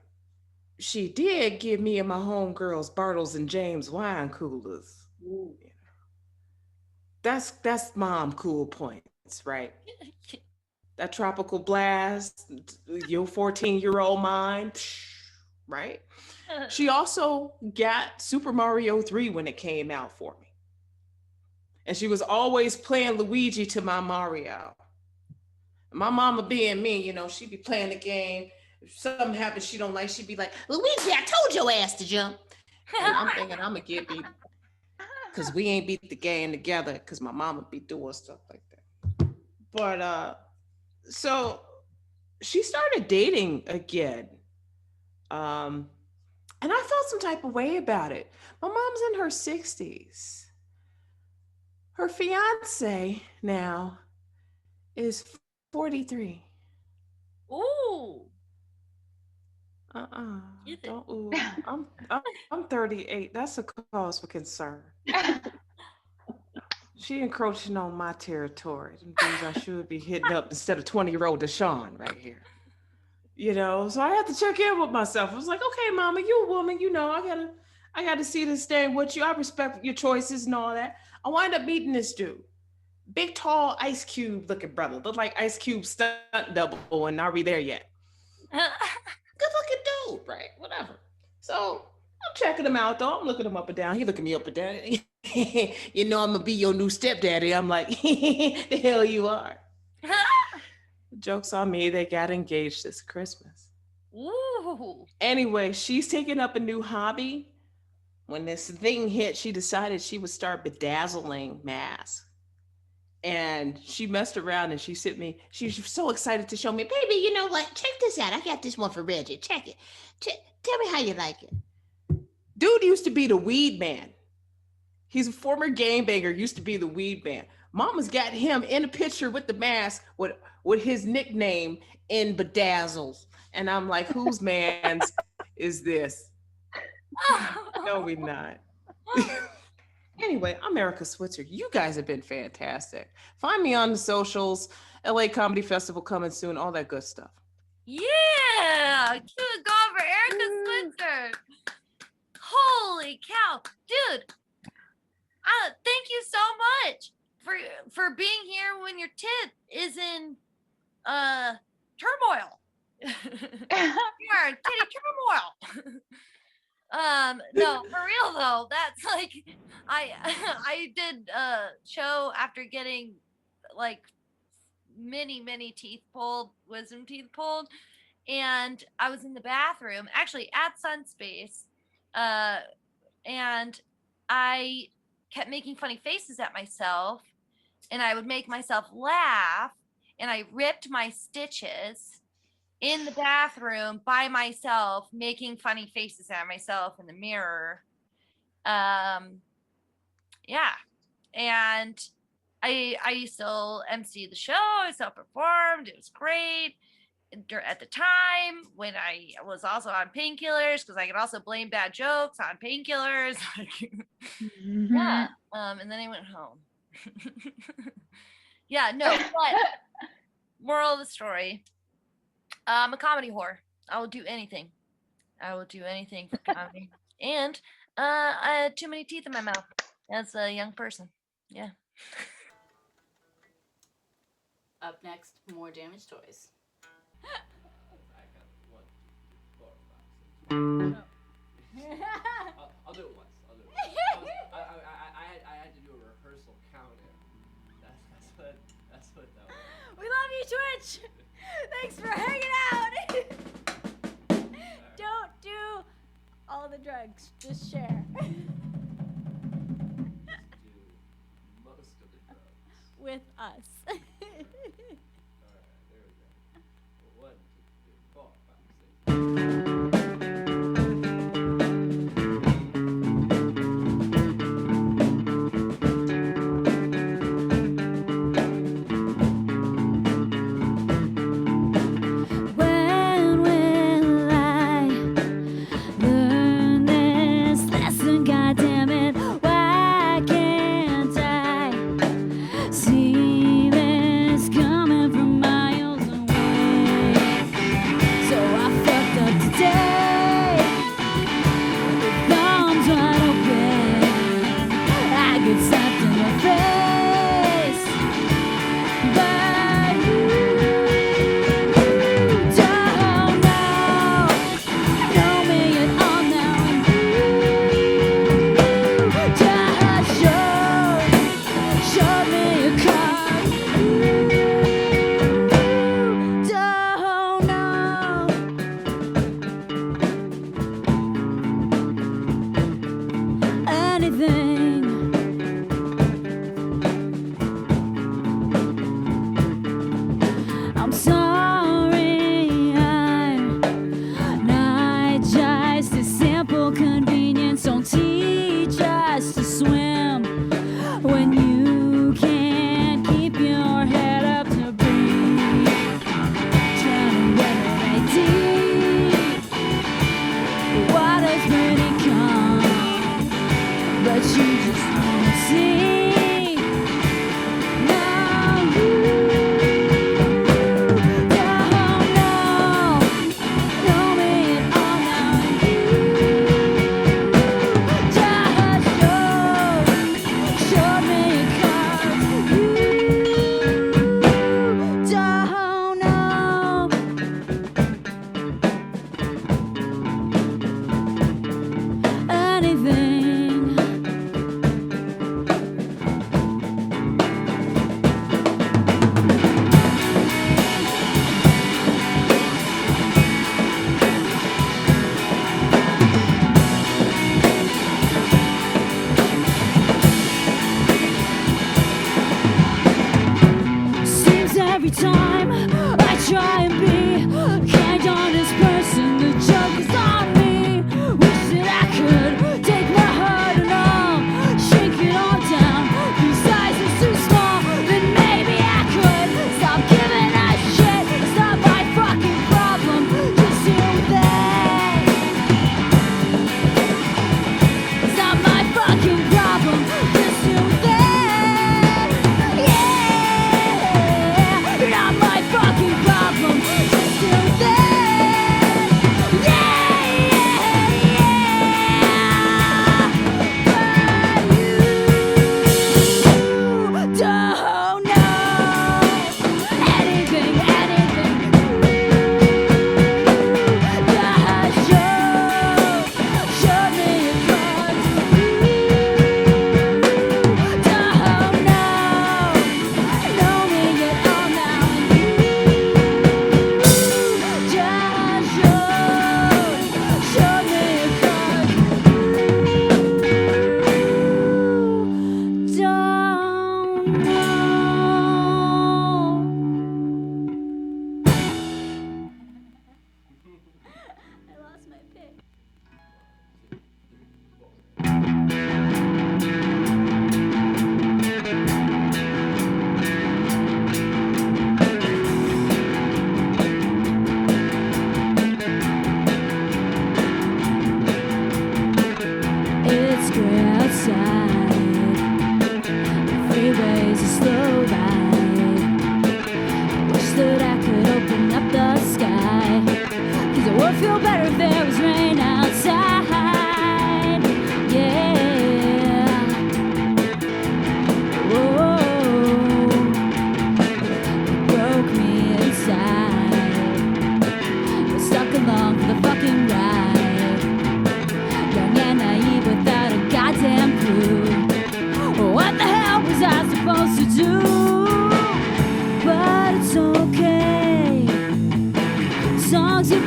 she did give me and my homegirls Bartles and James wine coolers. Ooh. That's mom cool points, right? That tropical blast, your 14-year-old mind, right? She also got Super Mario 3 when it came out for me. And she was always playing Luigi to my Mario. My mama being me, you know, she'd be playing the game. If something happens she don't like, she'd be like, Luigi, I told your ass to jump. And I'm thinking I'm gonna get beat because we ain't beat the game together because my mama be doing stuff like that. But so she started dating again. And I felt some type of way about it. My mom's in her 60s. Her fiance now is 43. Ooh. Don't ooh. I'm 38. That's a cause for concern. She encroaching on my territory. Them things I should be hitting up instead of 20-year-old Deshaun right here. You know, so I had to check in with myself. I was like, okay, mama, you a woman, you know, I gotta see this thing with you. I respect your choices and all that. I wind up meeting this dude. Big, tall, Ice Cube looking brother. Look like Ice Cube stunt double, and are we there yet? Good looking dude, right? Whatever. So I'm checking him out though. I'm looking him up and down. He looking me up and down. You know, I'm gonna be your new stepdaddy. I'm like, the hell you are. Joke's on me, they got engaged this Christmas. Ooh. Anyway, she's taking up a new hobby. When this thing hit, she decided she would start bedazzling masks. And she messed around and she sent me, she was so excited to show me, baby, you know what? Check this out. I got this one for Reggie. Check it. Tell me how you like it. Dude used to be the weed man. He's a former gangbanger, used to be the weed man. Mama's got him in a picture with the mask with his nickname in bedazzles. And I'm like, whose man's is this? No, we're not. Anyway, I'm Erica Switzer. You guys have been fantastic. Find me on the socials, LA Comedy Festival coming soon, all that good stuff. Yeah, cute go for Erica Switzer. Holy cow, dude! Thank you so much for being here when your tit is in turmoil. You're in titty turmoil. No, for real though, that's like I did a show after getting like many teeth pulled, wisdom teeth pulled. And I was in the bathroom, actually at Sunspace, and I kept making funny faces at myself, and I would make myself laugh, and I ripped my stitches in the bathroom by myself, making funny faces at myself in the mirror. Yeah. And I still MC the show. I still performed. It was great. At the time when I was also on painkillers, because I could also blame bad jokes on painkillers. Yeah. And then I went home. Yeah, no, but moral of the story, I'm a comedy whore. I will do anything. I will do anything for comedy. And I had too many teeth in my mouth as a young person. Yeah. Up next, more damaged toys. I'll do it once. I had to do a rehearsal count-in. That's what that was. We love you, Twitch. Thanks for hanging out. Don't do all the drugs. Just share. Just do most of the drugs. With us. All right, there we go. 1, 2, 3, 4, 'Cause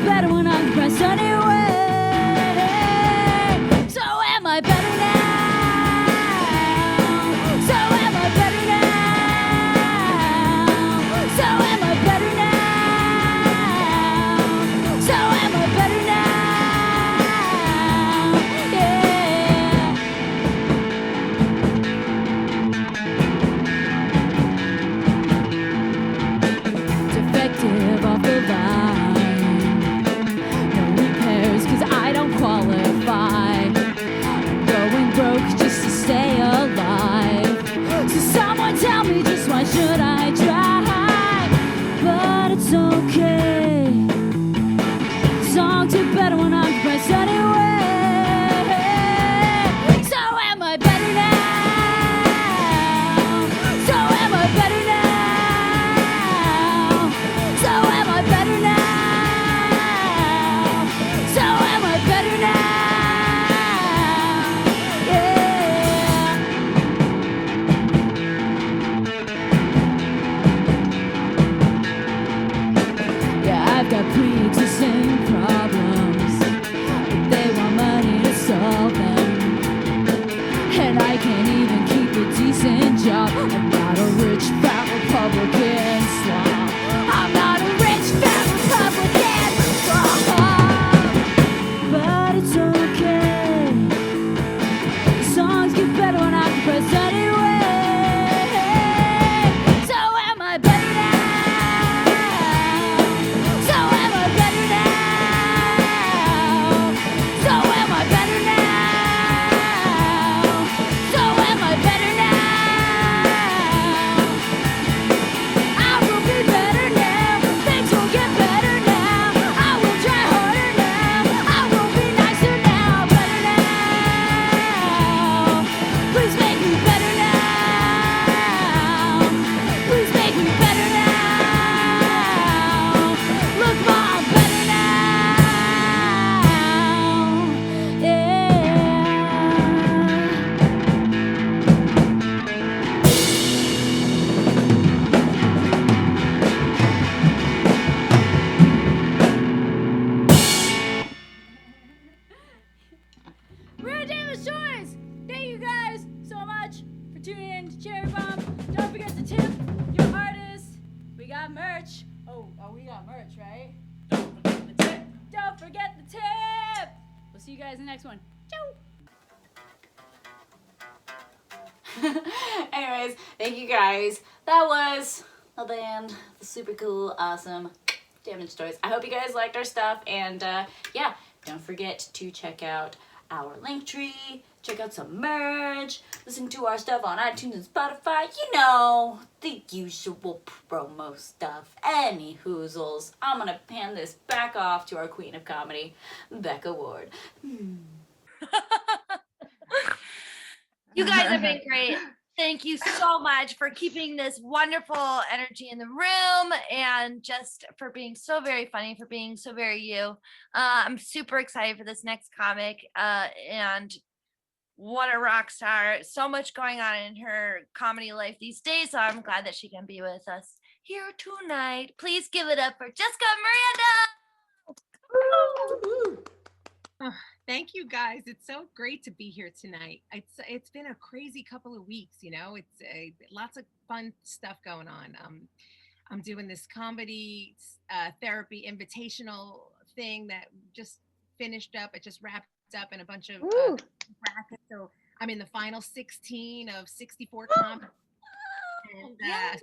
better when I'm depressed anyway. So am I better now? So am I better now? So am I better now? So am I better now? Yeah. Defective off the line. No repairs 'cause I don't qualify. Going broke just to stay alive. So someone tell me, just why should I try? But it's okay. Songs are better when I'm depressed anyway. So am I better now? So am I better now? So am I better now? So am I better now? Yeah, I've got pre-existing problems, but they want money to solve them. And I can't even keep a decent job. I'm not a rich, fat Republican slob. I'm not a rich, fat Republican slob. But it's okay. Songs get better when I'm depressed anyway. So am I better now? So am I better now? So am I better now? So am I better now? I will be better now. Things will get better now. I will try harder now. I will be nicer now. Better now. Please make me better now. Please make me better now. Look, Mom, better now. Yeah. We're Davis Shores. Thank you guys so much for tuning in to Cherry Bomb. Don't forget to tip your artists. We got merch. Oh, we got merch, right? Don't forget the tip. Don't forget the tip. We'll see you guys in the next one. Ciao. Anyways, thank you guys. That was the band, the super cool, awesome Damage Toys. I hope you guys liked our stuff, and yeah, don't forget to check out our link tree, check out some merch, listen to our stuff on iTunes and Spotify, you know, the usual promo stuff. Any hoozles. I'm gonna hand this back off to our queen of comedy, Becca Ward. You guys have been great. Thank you so much for keeping this wonderful energy in the room and just for being so very funny, for being so very you. I'm super excited for this next comic and what a rock star. So much going on in her comedy life these days. So I'm glad that she can be with us here tonight. Please give it up for Jessica Miranda. Oh, thank you guys. It's so great to be here tonight. It's been a crazy couple of weeks, you know. It's lots of fun stuff going on. I'm doing this comedy therapy invitational thing that just finished up. It just wrapped up in a bunch of brackets. So I'm in the final 16 of 64 comics. And, Yes.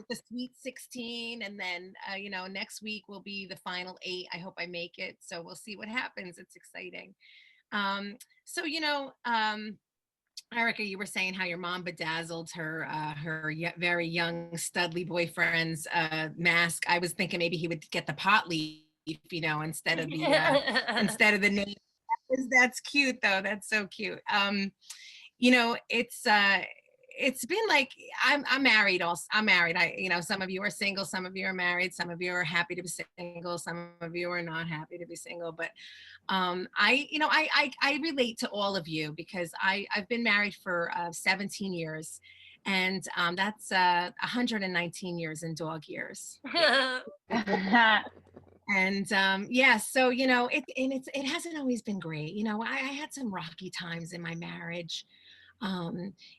the Sweet 16, and then you know, next week will be the final 8. I hope I make it, so we'll see what happens. It's exciting. So you know, Erica, you were saying how your mom bedazzled her very young studly boyfriend's mask. I was thinking maybe he would get the pot leaf, you know, instead of the name. That's cute though. That's so cute. You know, it's been like I'm married. I'm married. You know, some of you are single, some of you are married, some of you are happy to be single, some of you are not happy to be single. But I relate to all of you because I've been married for 17 years, and that's 119 years in dog years. And yeah, so you know, it hasn't always been great. You know, I had some rocky times in my marriage.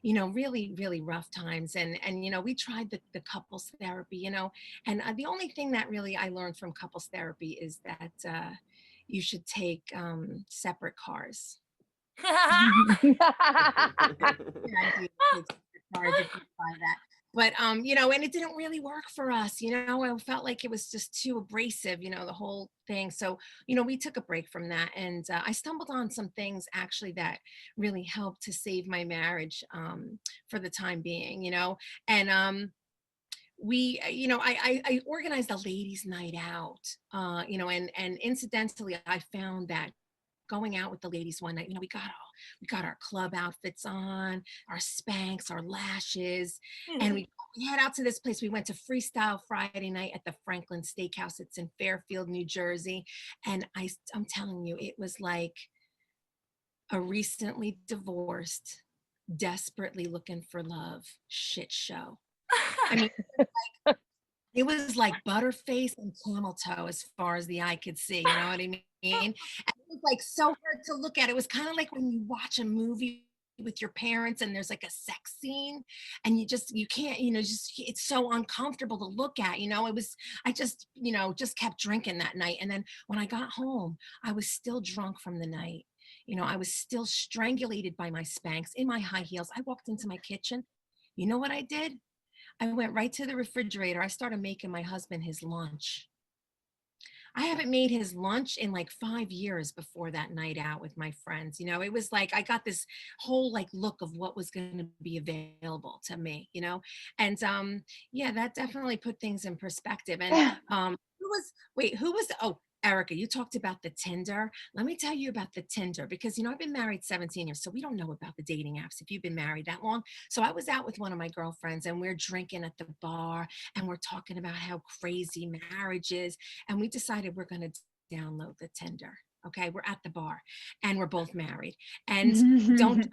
You know, really rough times. And you know, we tried the couples therapy, you know, and the only thing that really I learned from couples therapy is that you should take separate cars. Yeah, I do take separate cars if you try that. But you know, and it didn't really work for us, you know. I felt like it was just too abrasive, you know, the whole thing. So, you know, we took a break from that, and I stumbled on some things actually that really helped to save my marriage for the time being, you know. And we you know, I organized a ladies night out, you know, and incidentally I found that going out with the ladies one night, you know, we got our club outfits on, our Spanx, our lashes, and we head out to this place. We went to Freestyle Friday night at the Franklin Steakhouse. It's in Fairfield, New Jersey. And I'm telling you, it was like a recently divorced, desperately looking for love shit show. I mean, it was like Butterface and Camel Toe as far as the eye could see, you know what I mean? And it was like so hard to look at. It was kind of like when you watch a movie with your parents and there's like a sex scene and you can't, you know, just it's so uncomfortable to look at, you know. I just, you know, just kept drinking that night. And then when I got home, I was still drunk from the night. You know, I was still strangulated by my Spanx in my high heels. I walked into my kitchen. You know what I did? I went right to the refrigerator. I started making my husband his lunch. I haven't made his lunch in like 5 years before that night out with my friends. You know, it was like I got this whole like look of what was going to be available to me, you know. And yeah, that definitely put things in perspective. And who was oh, Erica, you talked about the Tinder. Let me tell you about the Tinder because, you know, I've been married 17 years, so we don't know about the dating apps if you've been married that long. So I was out with one of my girlfriends and we're drinking at the bar and we're talking about how crazy marriage is. And we decided we're going to download the Tinder. Okay, we're at the bar and we're both married. And don't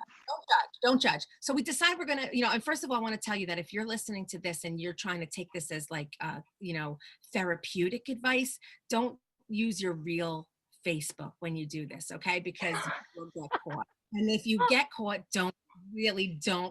judge. So we decide we're gonna, you know, and first of all, I want to tell you that if you're listening to this and you're trying to take this as like, you know, therapeutic advice, don't use your real Facebook when you do this, okay? Because you'll get caught. And if you get caught, don't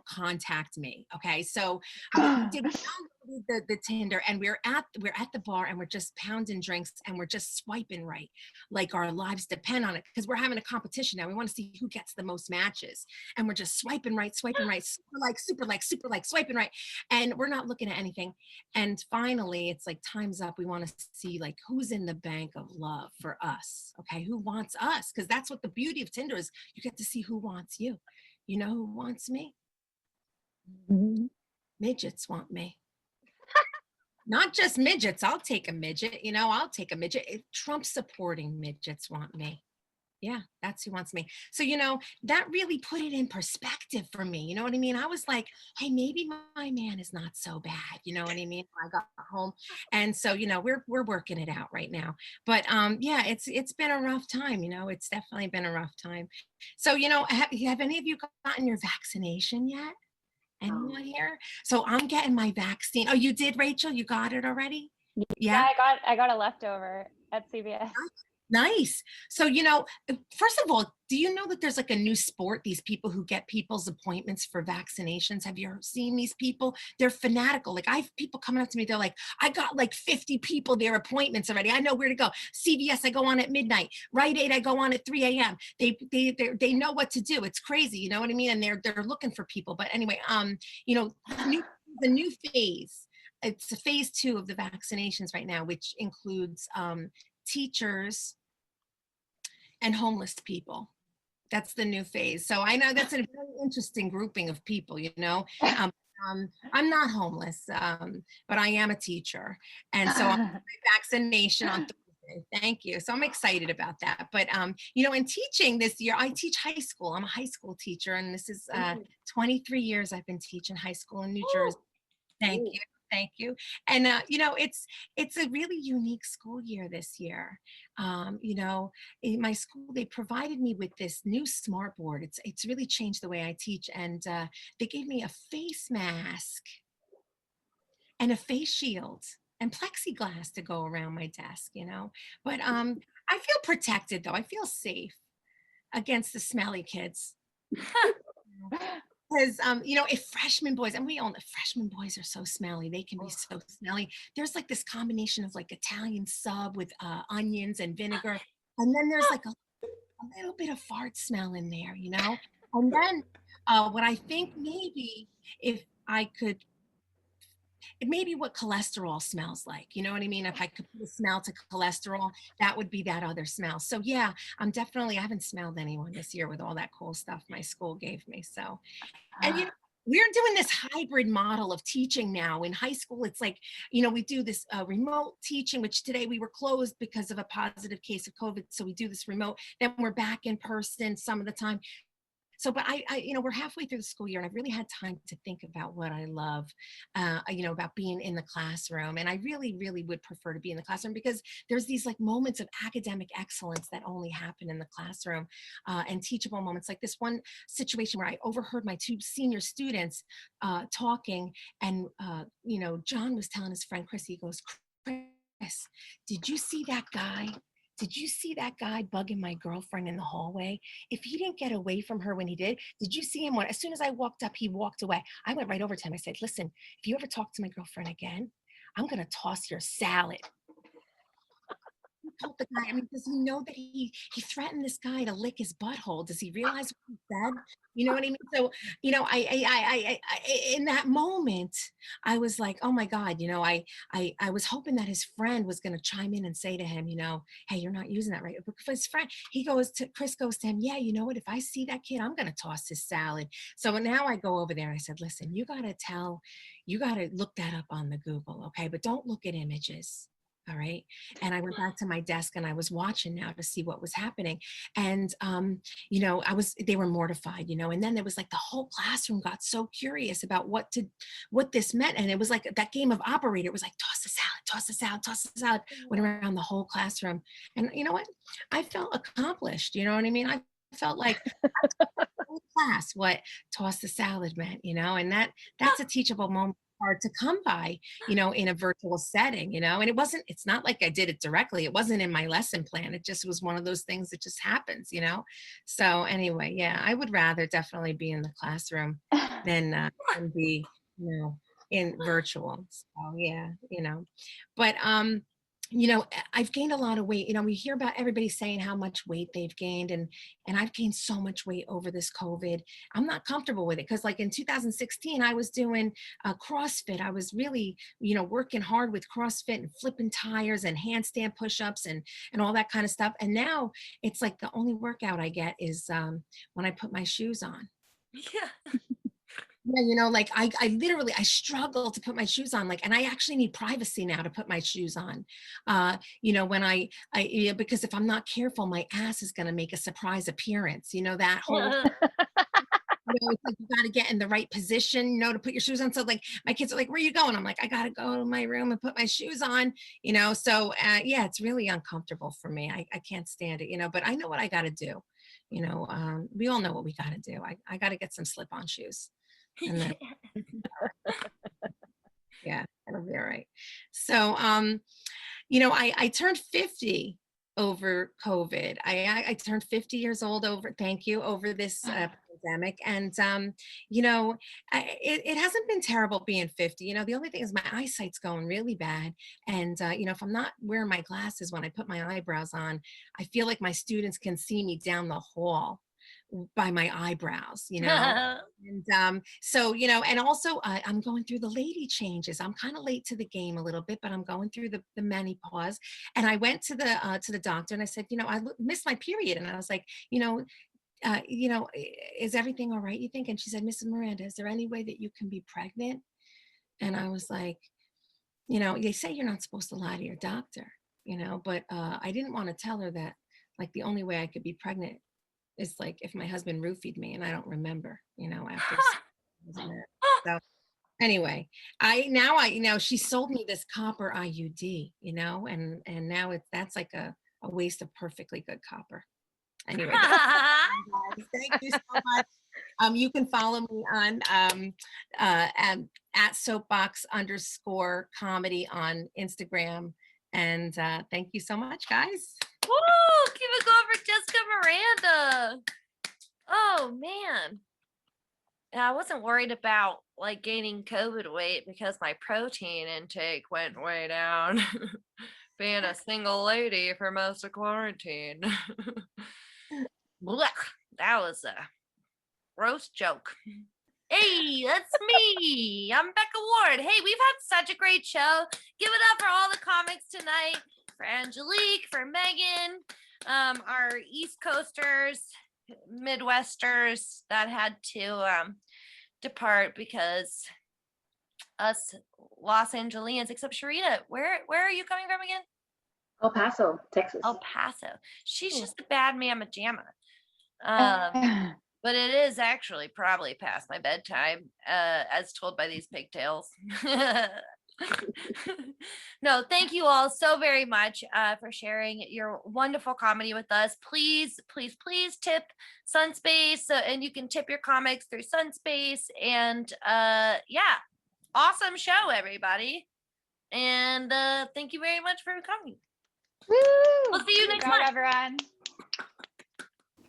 contact me, okay? So we downloaded the Tinder and we're at the bar and we're just pounding drinks and we're just swiping right, like our lives depend on it because we're having a competition now. We want to see who gets the most matches, and we're just swiping right, super like, swiping right, and we're not looking at anything. And finally, it's like time's up. We want to see like who's in the bank of love for us, okay? Who wants us? Because that's what the beauty of Tinder is. You get to see who wants you. You know who wants me? Midgets want me. Not just midgets. I'll take a midget. You know, I'll take a midget. Trump supporting midgets want me. Yeah, that's who wants me. So, you know, that really put it in perspective for me. You know what I mean? I was like, hey, maybe my man is not so bad. You know what I mean? I got home. And so, you know, we're working it out right now. But yeah, it's been a rough time. You know, it's definitely been a rough time. So, you know, have any of you gotten your vaccination yet? Anyone here? So I'm getting my vaccine. Oh, you did, Rachel? You got it already? Yeah, I got a leftover at CVS. Nice. So, you know, first of all, do you know that there's like a new sport, these people who get people's appointments for vaccinations? Have you ever seen these people? They're fanatical. Like I have people coming up to me, they're like, I got like 50 people their appointments already. I know where to go. CVS, I go on at midnight. Rite Aid, I go on at 3 a.m. They know what to do. It's crazy. You know what I mean? And they're looking for people. But anyway, you know, the new phase, it's a phase 2 of the vaccinations right now, which includes teachers and homeless people. That's the new phase. So I know that's a very interesting grouping of people, you know. I'm not homeless, but I am a teacher. And so I'm my vaccination on Thursday. Thank you. So I'm excited about that. But, you know, in teaching this year, I teach high school. I'm a high school teacher, and this is 23 years I've been teaching high school in New Jersey. Thank you. Thank you. And, you know, it's a really unique school year this year. You know, in my school, they provided me with this new smart board. It's really changed the way I teach. And they gave me a face mask and a face shield. and plexiglass to go around my desk, you know. But I feel protected though. I feel safe against the smelly kids. Because you know, if freshman boys, and we all know freshman boys are so smelly, they can be so smelly. There's like this combination of like Italian sub with onions and vinegar, and then there's like a little bit of fart smell in there, you know. And then what I think maybe if I could, it may be what cholesterol smells like. You know what I mean? If I could put a smell to cholesterol, that would be that other smell. So yeah, I haven't smelled anyone this year with all that cool stuff my school gave me. So, and you know, we're doing this hybrid model of teaching now. In high school, it's like, you know, we do this remote teaching, which today we were closed because of a positive case of COVID. So we do this remote, then we're back in person some of the time. So, but I, you know, we're halfway through the school year and I've really had time to think about what I love, you know, about being in the classroom. And I really, really would prefer to be in the classroom because there's these like moments of academic excellence that only happen in the classroom and teachable moments. Like this one situation where I overheard my 2 senior students talking and, you know, John was telling his friend Chris, he goes, Chris, did you see that guy? Did you see that guy bugging my girlfriend in the hallway? If he didn't get away from her when he did you see him? As soon as I walked up, he walked away. I went right over to him. I said, listen, if you ever talk to my girlfriend again, I'm going to toss your salad. He told the guy, I mean, does he know that he threatened this guy to lick his butthole? Does he realize what he said? You know what I mean? So, you know, I in that moment, I was like, oh my God, you know, I was hoping that his friend was going to chime in and say to him, you know, hey, you're not using that right. But his friend, Chris goes to him, yeah, you know what? If I see that kid, I'm going to toss his salad. So now I go over there and I said, listen, you got to look that up on the Google, okay? But don't look at images. All right. And I went back to my desk and I was watching now to see what was happening. And, you know, they were mortified, you know, and then there was like the whole classroom got so curious about what this meant. And it was like that game of operator. It was like, toss the salad, toss the salad, toss the salad, went around the whole classroom. And you know what? I felt accomplished. You know what I mean? I felt like class what toss the salad meant, you know, and that's a teachable moment. Hard to come by, you know, in a virtual setting, you know, and it's not like I did it directly. It wasn't in my lesson plan. It just was one of those things that just happens, you know? So anyway, yeah, I would rather definitely be in the classroom than be, you know, in virtual. So yeah, you know, but, you know, I've gained a lot of weight. You know, we hear about everybody saying how much weight they've gained, and I've gained so much weight over this COVID. I'm not comfortable with it because, like in 2016, I was doing CrossFit. I was really, you know, working hard with CrossFit and flipping tires and handstand push-ups and all that kind of stuff. And now it's like the only workout I get is when I put my shoes on. Yeah. Yeah, you know, like I literally, I struggle to put my shoes on, like, and I actually need privacy now to put my shoes on. You know, when yeah, because if I'm not careful, my ass is going to make a surprise appearance, you know, that whole, you know, it's like you got to get in the right position, you know, to put your shoes on. So like my kids are like, where are you going? I'm like, I got to go to my room and put my shoes on, you know? So yeah, it's really uncomfortable for me. I can't stand it, you know, but I know what I got to do. You know, we all know what we got to do. I got to get some slip-on shoes. And then, yeah, that'll be all right. So, you know, I turned 50 over COVID. I turned 50 years old over this pandemic. And, you know, it hasn't been terrible being 50. You know, the only thing is my eyesight's going really bad. And, you know, if I'm not wearing my glasses when I put my eyebrows on, I feel like my students can see me down the hall by my eyebrows, you know. And so, you know, and also I'm going through the lady changes. I'm kind of late to the game a little bit, but I'm going through the menopause. And I went to the doctor and I said, you know, I missed my period. And I was like, you know, is everything all right, you think? And she said, Mrs. Miranda, is there any way that you can be pregnant? And I was like, you know, they say you're not supposed to lie to your doctor, you know, but I didn't want to tell her that, like, the only way I could be pregnant is like if my husband roofied me and I don't remember, you know, after. So anyway, you know, she sold me this copper IUD, you know, and now that's like a waste of perfectly good copper. Anyway, thank you so much. You can follow me on at soapbox_comedy on Instagram. And thank you so much, guys. Woo! Keep it going for Jessica Miranda. Oh man. Yeah, I wasn't worried about like gaining COVID weight because my protein intake went way down. Being a single lady for most of quarantine. Blech, that was a gross joke. Hey, that's me. I'm Becca Ward. Hey, we've had such a great show. Give it up for all the comics tonight. For Angelique, for Megan, our East Coasters, Midwesters that had to depart because us Los Angelians, except Sharita, where are you coming from again? El Paso, Texas. El Paso. She's just a bad mamma jamma. But it is actually probably past my bedtime, as told by these pigtails. No, thank you all so very much for sharing your wonderful comedy with us. Please, please, please tip Sunspace, and you can tip your comics through Sunspace. And yeah, awesome show, everybody. And thank you very much for coming. Woo! We'll see you next Good month, everyone.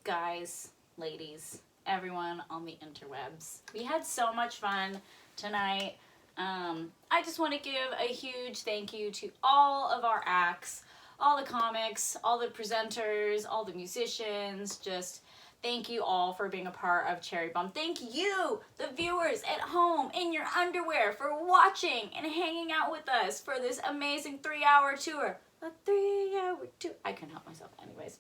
Guys, ladies, everyone on the interwebs. We had so much fun tonight. I just want to give a huge thank you to all of our acts, all the comics, all the presenters, all the musicians. Just thank you all for being a part of Cherry Bomb. Thank you, the viewers at home in your underwear, for watching and hanging out with us for this amazing 3-hour tour. A 3-hour tour. I couldn't help myself anyways.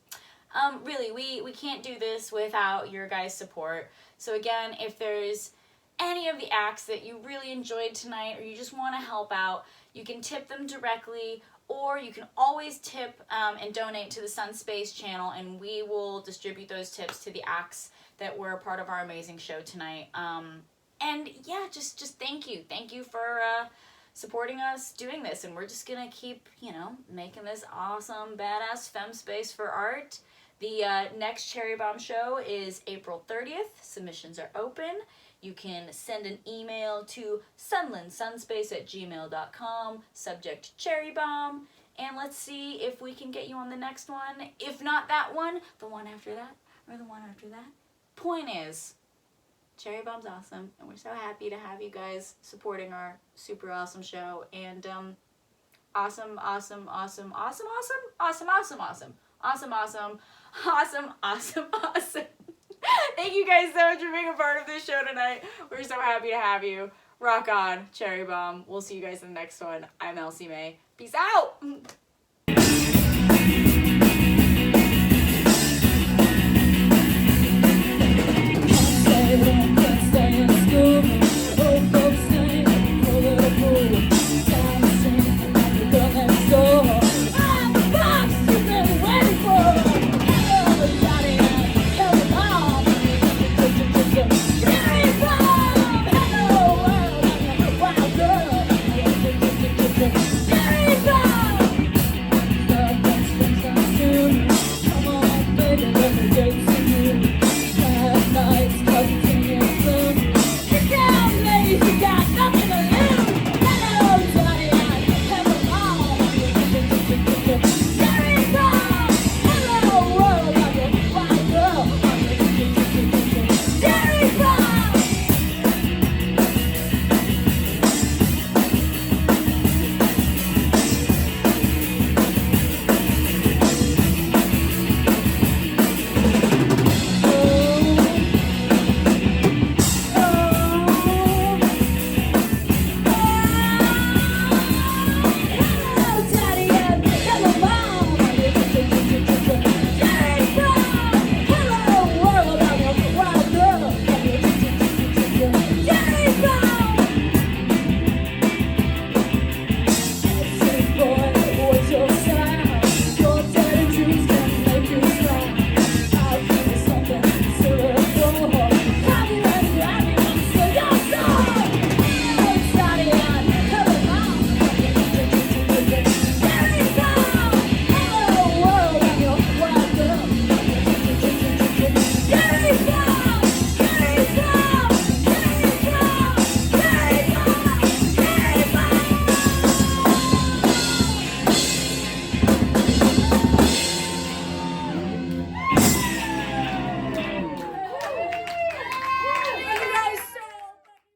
Really, we can't do this without your guys' support. So again, if there's any of the acts that you really enjoyed tonight or you just want to help out, you can tip them directly, or you can always tip and donate to the Sunspace channel, and we will distribute those tips to the acts that were a part of our amazing show tonight. And yeah, just thank you. Thank you for supporting us doing this, and we're just gonna keep, making this awesome, badass femme space for art. The next Cherry Bomb show is April 30th. Submissions are open. You can send an email to sunlandsunspace@gmail.com, subject Cherry Bomb, and let's see if we can get you on the next one. If not that one, the one after that, or the one after that. Point is, Cherry Bomb's awesome, and we're so happy to have you guys supporting our super awesome show. And awesome. Thank you guys so much for being a part of this show tonight. We're so happy to have you. Rock on, Cherry Bomb. We'll see you guys in the next one. I'm Elsie May. Peace out.